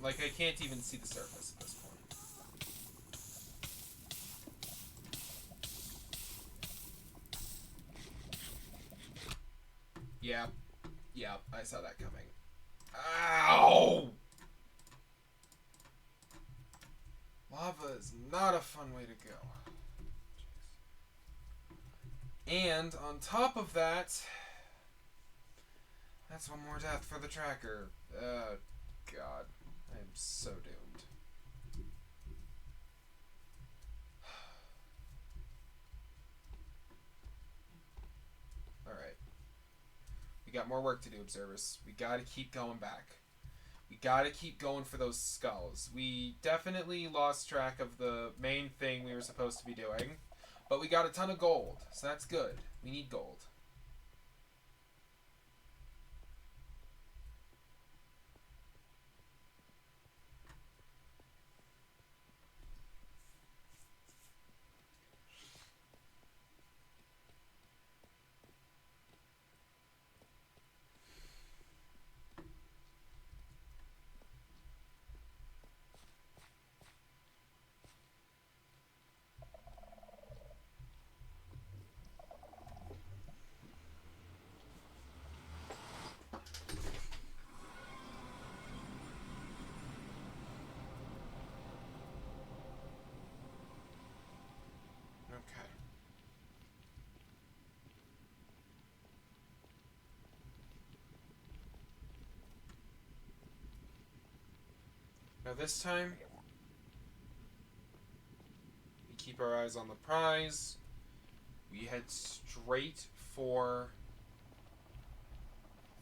Like, I can't even see the surface at this point. Yeah. Yeah, I saw that coming. Ow! Lava is not a fun way to go. And on top of that, that's one more death for the tracker. God. I am so doomed. Alright. We got more work to do, observers. We gotta keep going back. We gotta keep going for those skulls. We definitely lost track of the main thing we were supposed to be doing. But we got a ton of gold, so that's good. We need gold. Okay. Now this time, we keep our eyes on the prize. We head straight for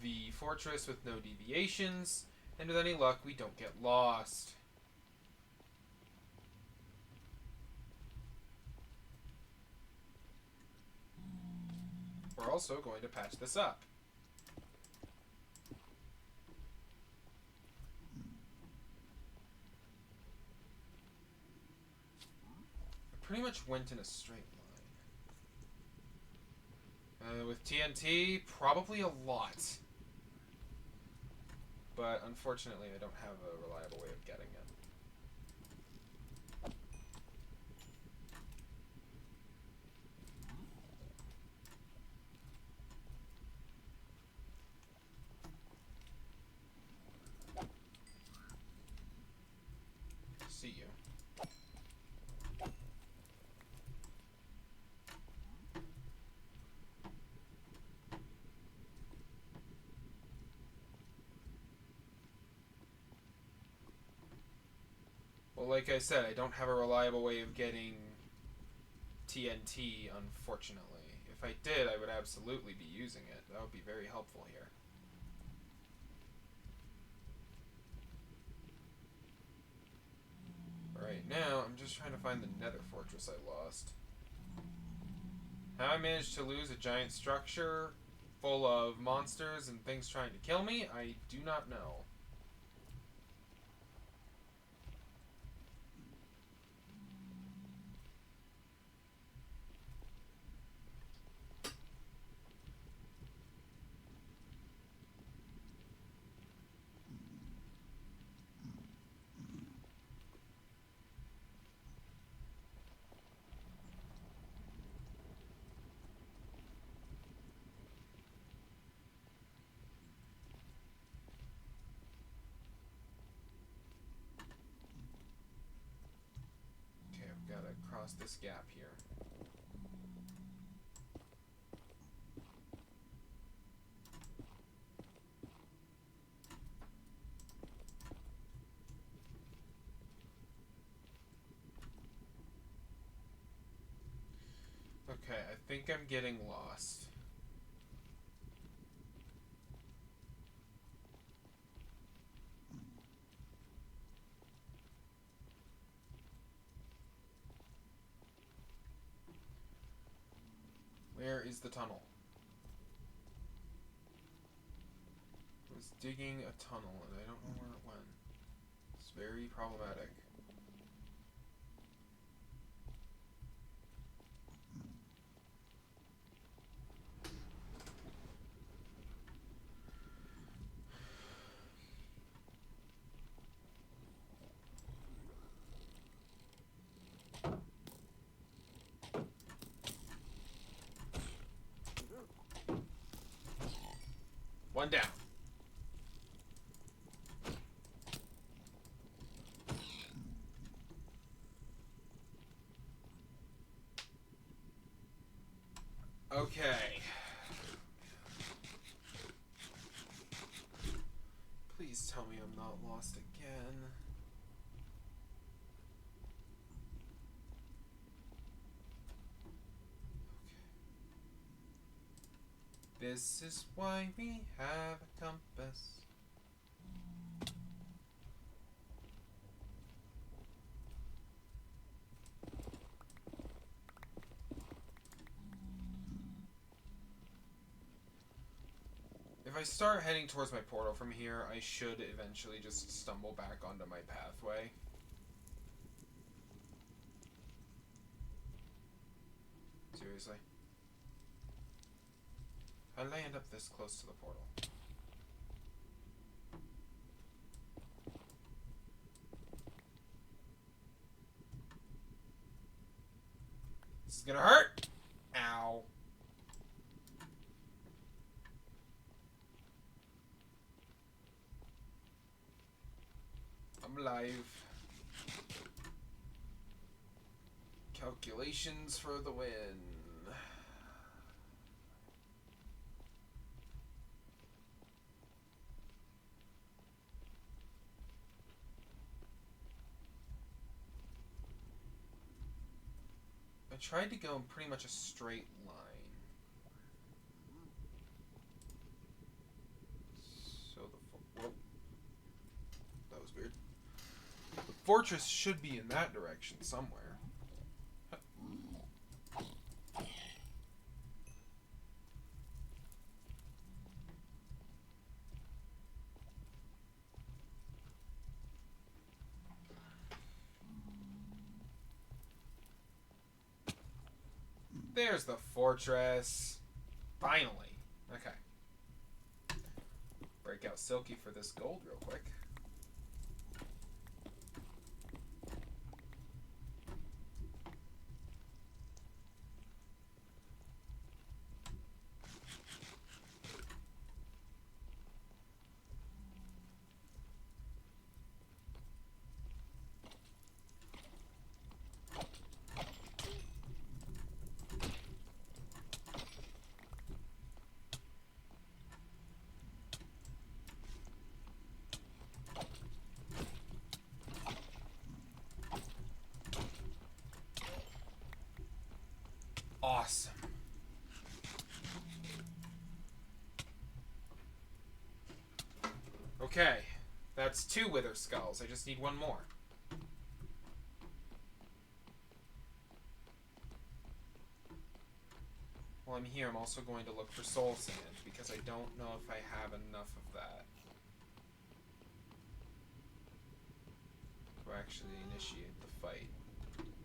the fortress with no deviations, and with any luck, we don't get lost. We're also going to patch this up. I pretty much went in a straight line. With TNT, probably a lot. But unfortunately, I don't have a reliable way of getting it. See you. Well, like I said, I don't have a reliable way of getting TNT, unfortunately. If I did, I would absolutely be using it. That would be very helpful here. Right now, I'm just trying to find the nether fortress I lost. How I managed to lose a giant structure full of monsters and things trying to kill me, I do not know. Okay, I've got to cross this gap here. Okay, I think I'm getting lost. Where is the tunnel? I was digging a tunnel and I don't know where it went. It's very problematic. One down. Okay. Please tell me I'm not lost again. Okay. This is why we have a compass. If I start heading towards my portal from here, I should eventually just stumble back onto my pathway. Seriously. How did I end up this close to the portal? This is gonna hurt! Ow. I'm alive. Calculations for the win. I tried to go in pretty much a straight line. So whoa. That was weird. The fortress should be in that direction somewhere. There's the fortress. Finally. Okay. Break out Silky for this gold real quick. Awesome. Okay, that's 2 Wither Skulls. I just need 1 more. While I'm here, I'm also going to look for Soul Sand, because I don't know if I have enough of that to actually initiate the fight,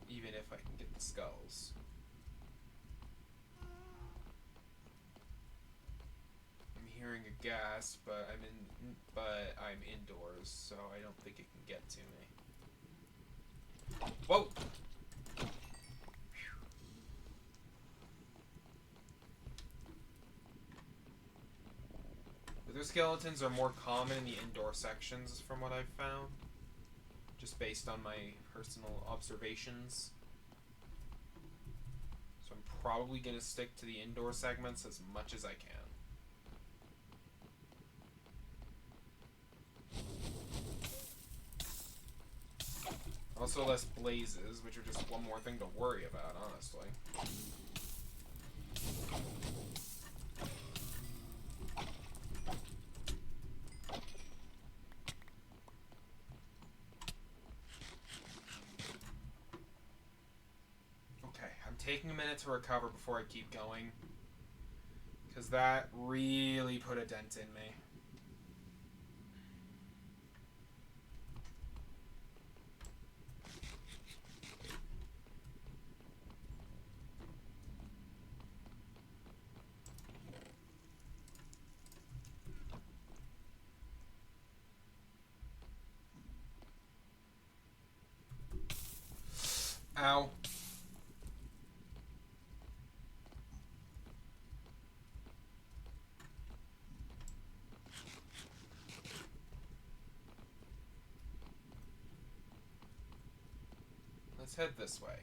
even if I can get the skulls. I'm hearing a gas, but I'm indoors, so I don't think it can get to me. Whoa! Wither skeletons are more common in the indoor sections, from what I've found, just based on my personal observations. So I'm probably going to stick to the indoor segments as much as I can. Also less blazes, which are just one more thing to worry about, honestly. Okay, I'm taking a minute to recover before I keep going, because that really put a dent in me. Ow. Let's head this way.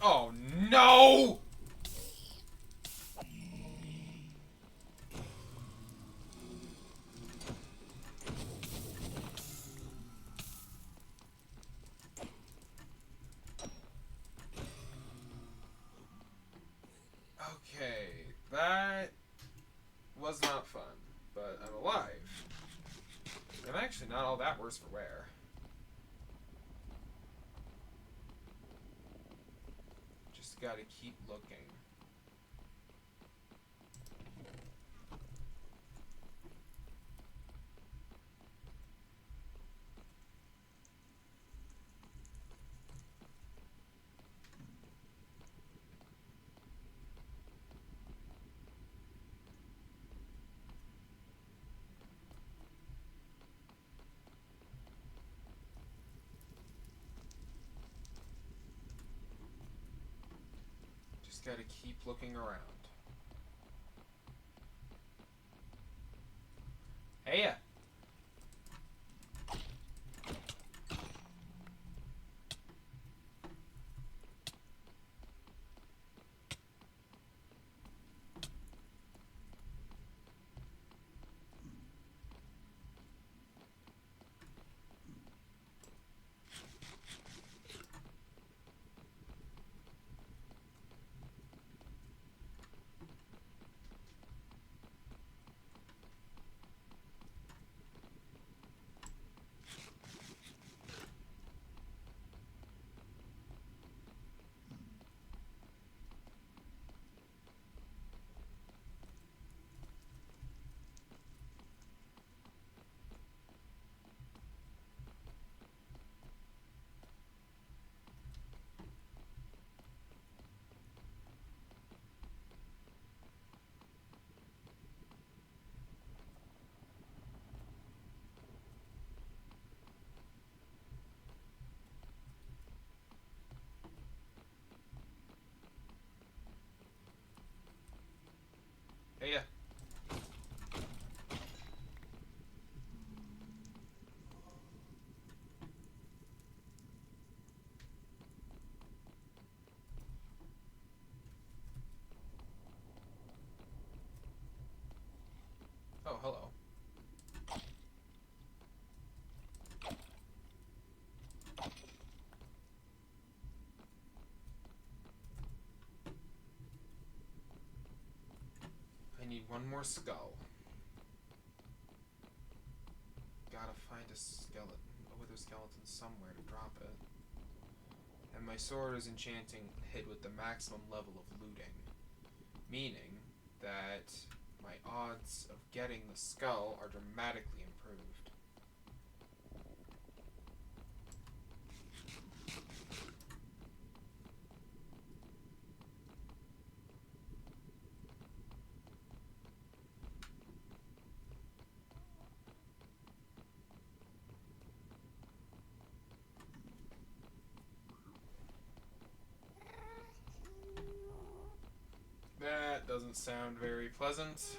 Oh no! Okay, that was not fun, but I'm alive. I'm actually not all that worse for wear. Just gotta keep looking. Just gotta keep looking around. Hey! Hey! Oh, hello. I need one more skull. Gotta find a skeleton, a wither skeleton somewhere to drop it. And my sword is enchanting hit with the maximum level of looting. Meaning that my odds of getting the skull are dramatically improved. That doesn't sound very pleasant.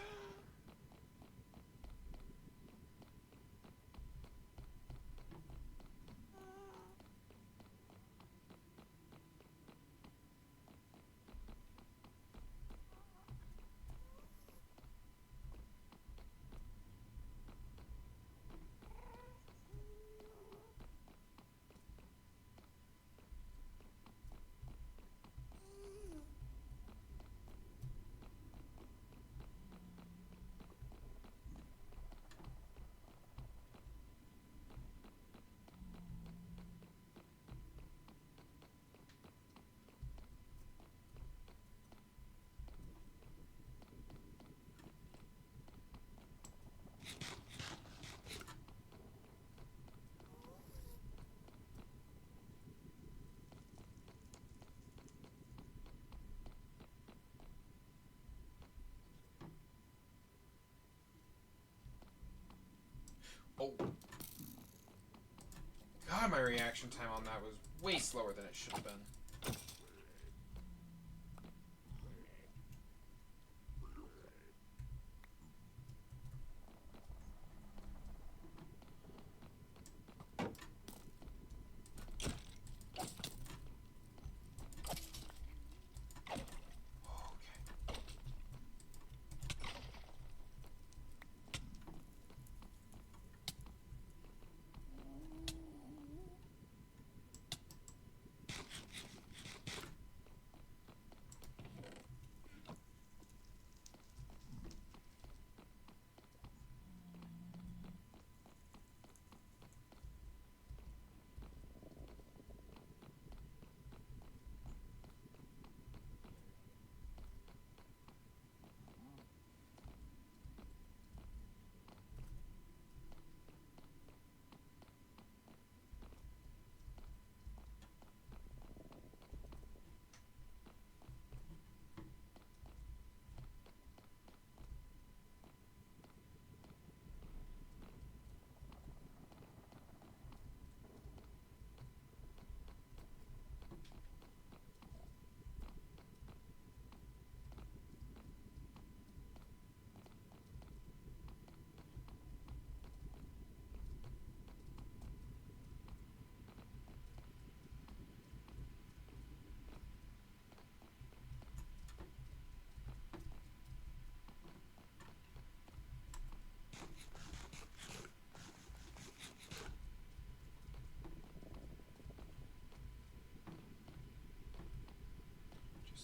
my reaction time on that was way slower than it should have been.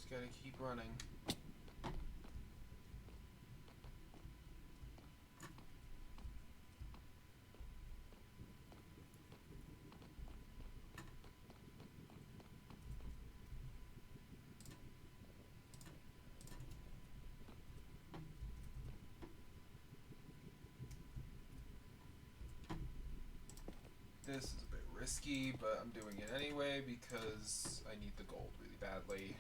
Just gotta keep running. This is a bit risky, but I'm doing it anyway because I need the gold really badly.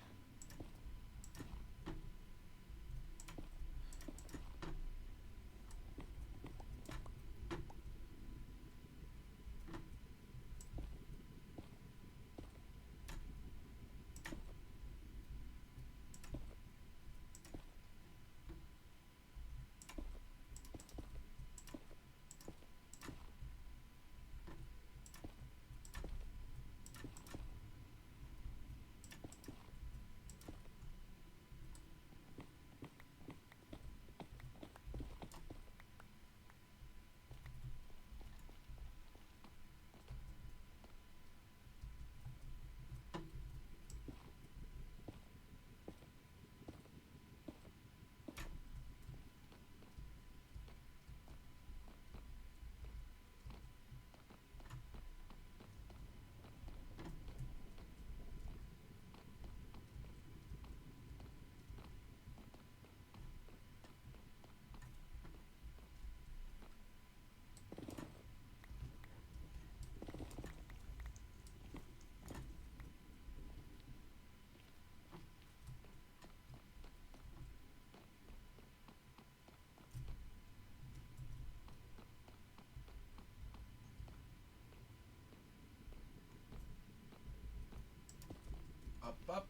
Up, up,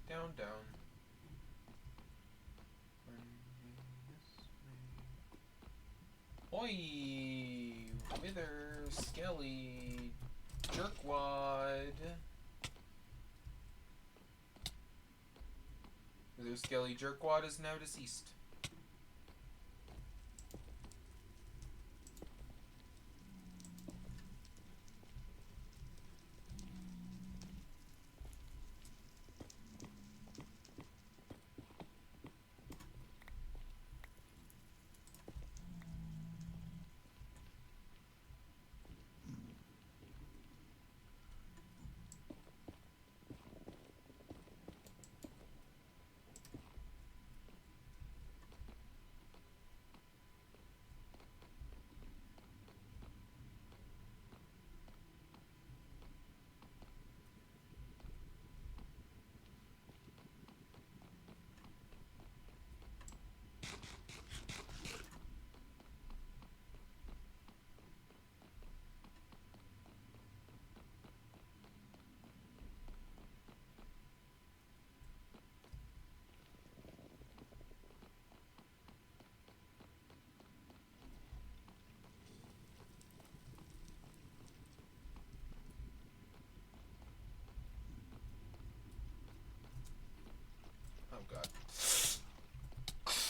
down, down. Oi! Wither, Skelly, Jerkwad. Wither, Skelly, Jerkwad is now deceased.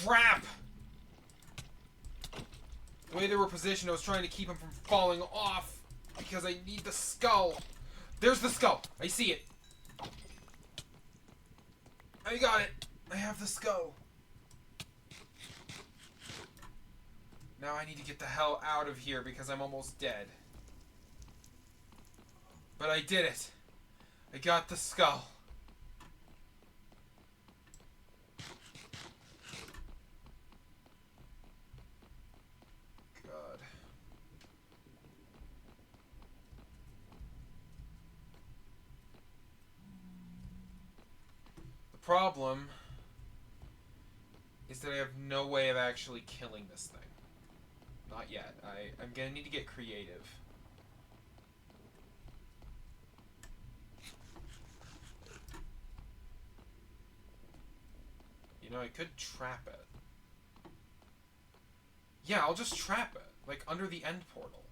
Crap! The way they were positioned, I was trying to keep him from falling off because I need the skull. There's the skull. I see it. I got it. I have the skull. Now I need to get the hell out of here because I'm almost dead. But I did it. I got the skull. God. The problem is that I have no way of actually killing this thing. Not yet. I'm gonna need to get creative. You know, I could trap it. Yeah, I'll just trap it. Like, under the end portal.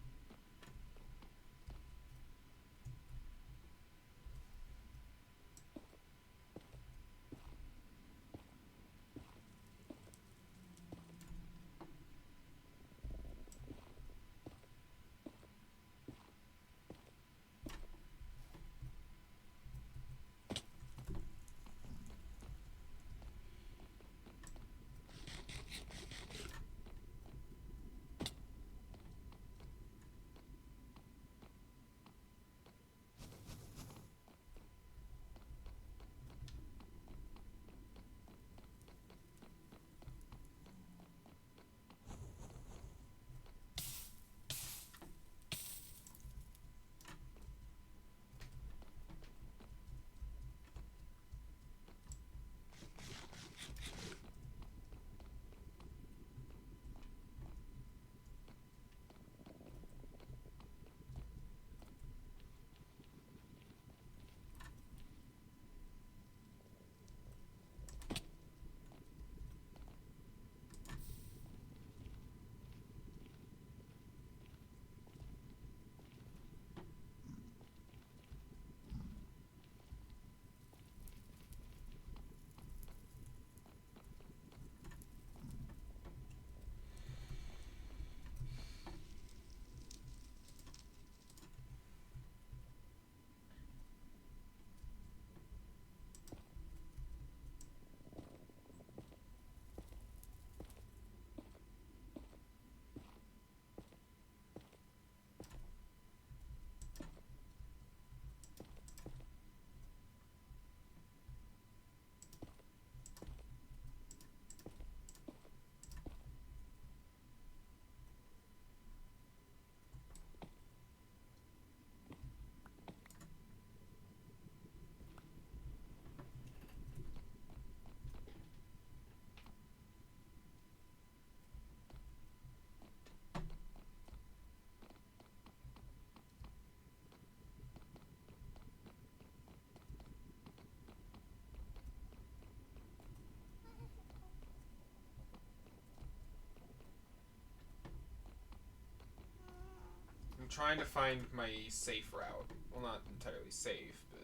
I'm trying to find my safe route. Well, not entirely safe, but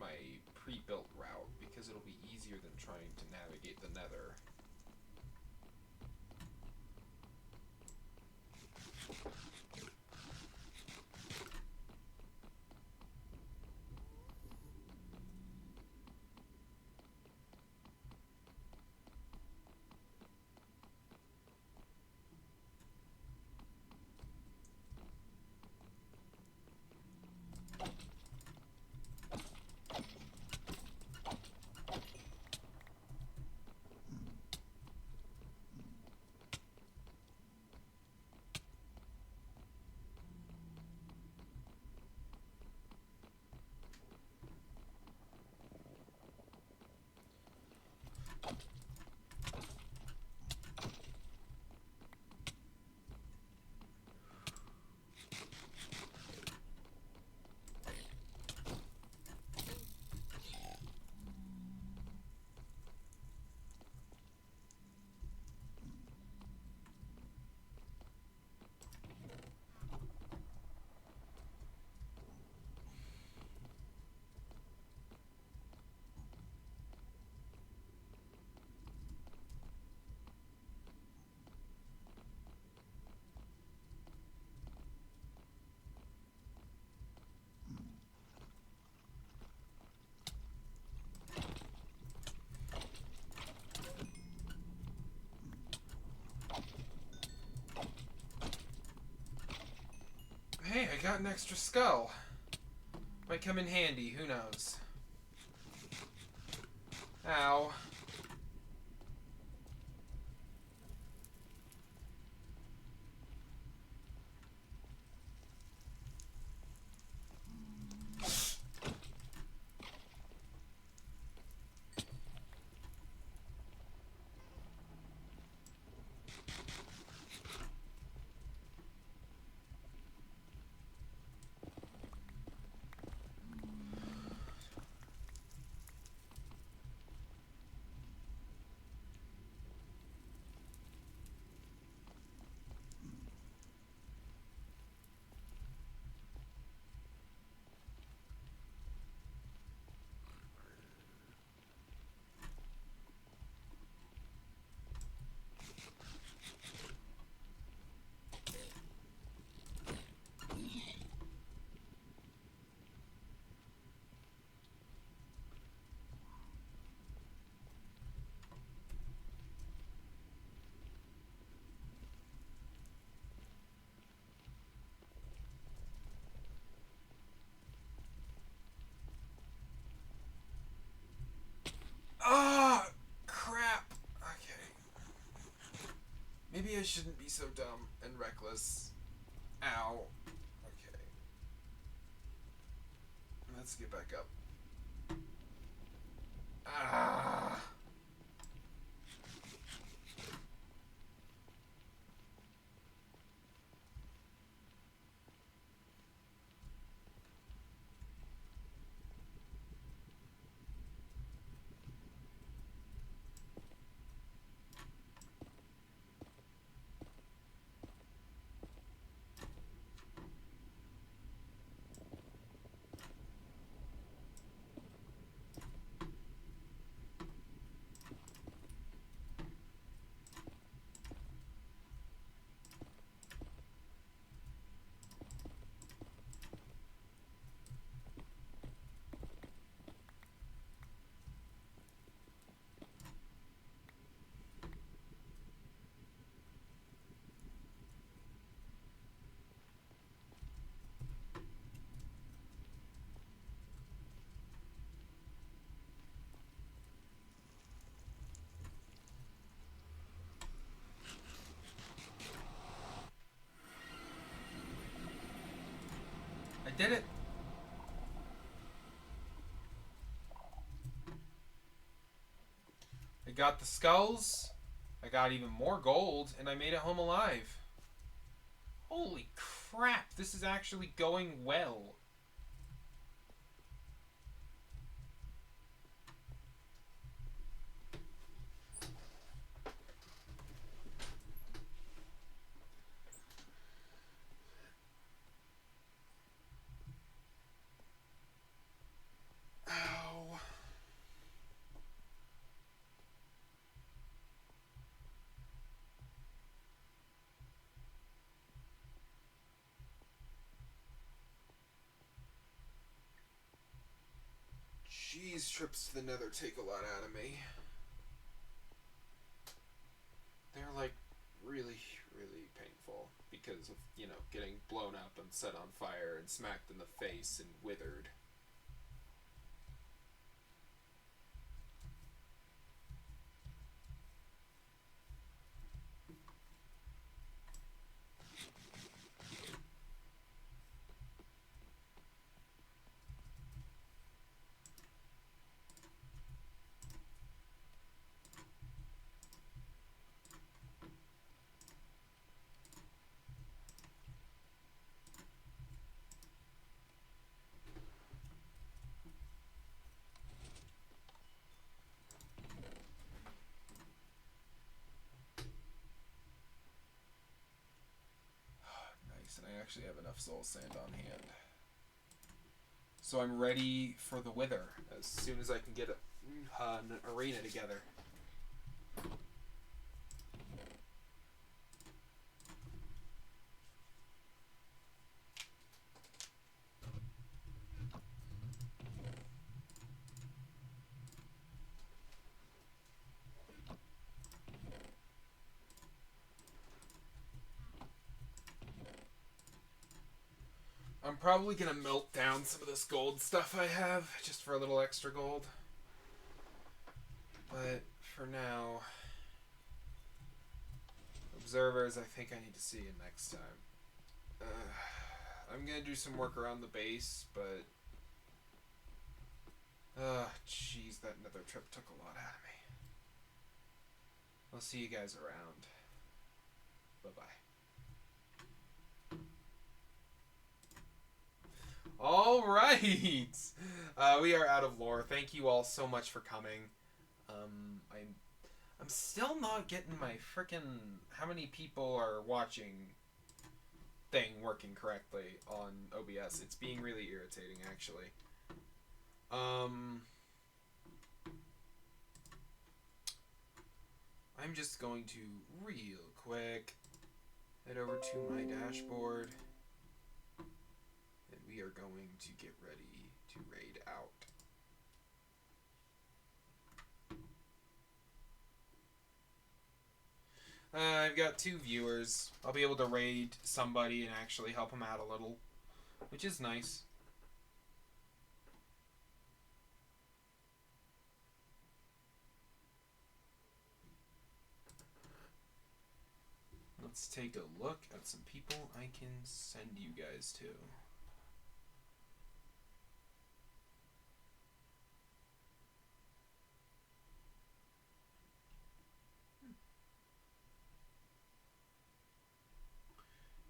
my pre-built route, because it'll be easier than trying to navigate the Nether. got an extra skull. Might come in handy, who knows. Ow. Ah, crap. Okay. Maybe I shouldn't be so dumb and reckless. Ow. Okay. Let's get back up. Ah. I did it. I got the skulls. I got even more gold, and I made it home alive. Holy crap, this is actually going well. Ow. Jeez, trips to the nether take a lot out of me. They're like really, really painful because of, you know, getting blown up and set on fire and smacked in the face and withered. Nice, and I actually have enough soul sand on hand. So I'm ready for the wither as soon as I can get an arena together. probably gonna melt down some of this gold stuff I have, just for a little extra gold. But for now, observers, I think I need to see you next time. I'm gonna do some work around the base, but jeez, that nether trip took a lot out of me. I'll see you guys around. Bye-bye. All right, we are out of lore. Thank you all so much for coming. I'm still not getting my frickin' how many people are watching thing working correctly on OBS. It's being really irritating, actually. I'm just going to real quick head over to my dashboard. And we are going to get ready to raid out. I've got 2 viewers. I'll be able to raid somebody and actually help them out a little, which is nice. Let's take a look at some people I can send you guys to.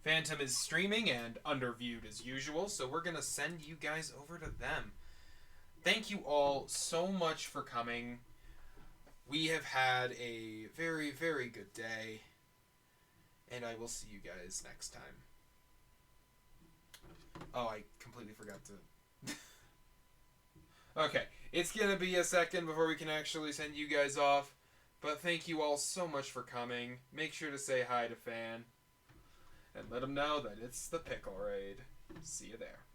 Phantom is streaming and underviewed as usual, so we're going to send you guys over to them. Thank you all so much for coming. We have had a very, very good day, and I will see you guys next time. Oh, I completely forgot to... Okay, it's going to be a second before we can actually send you guys off, but thank you all so much for coming. Make sure to say hi to Fan. And let them know that it's the Pickle Raid. See you there.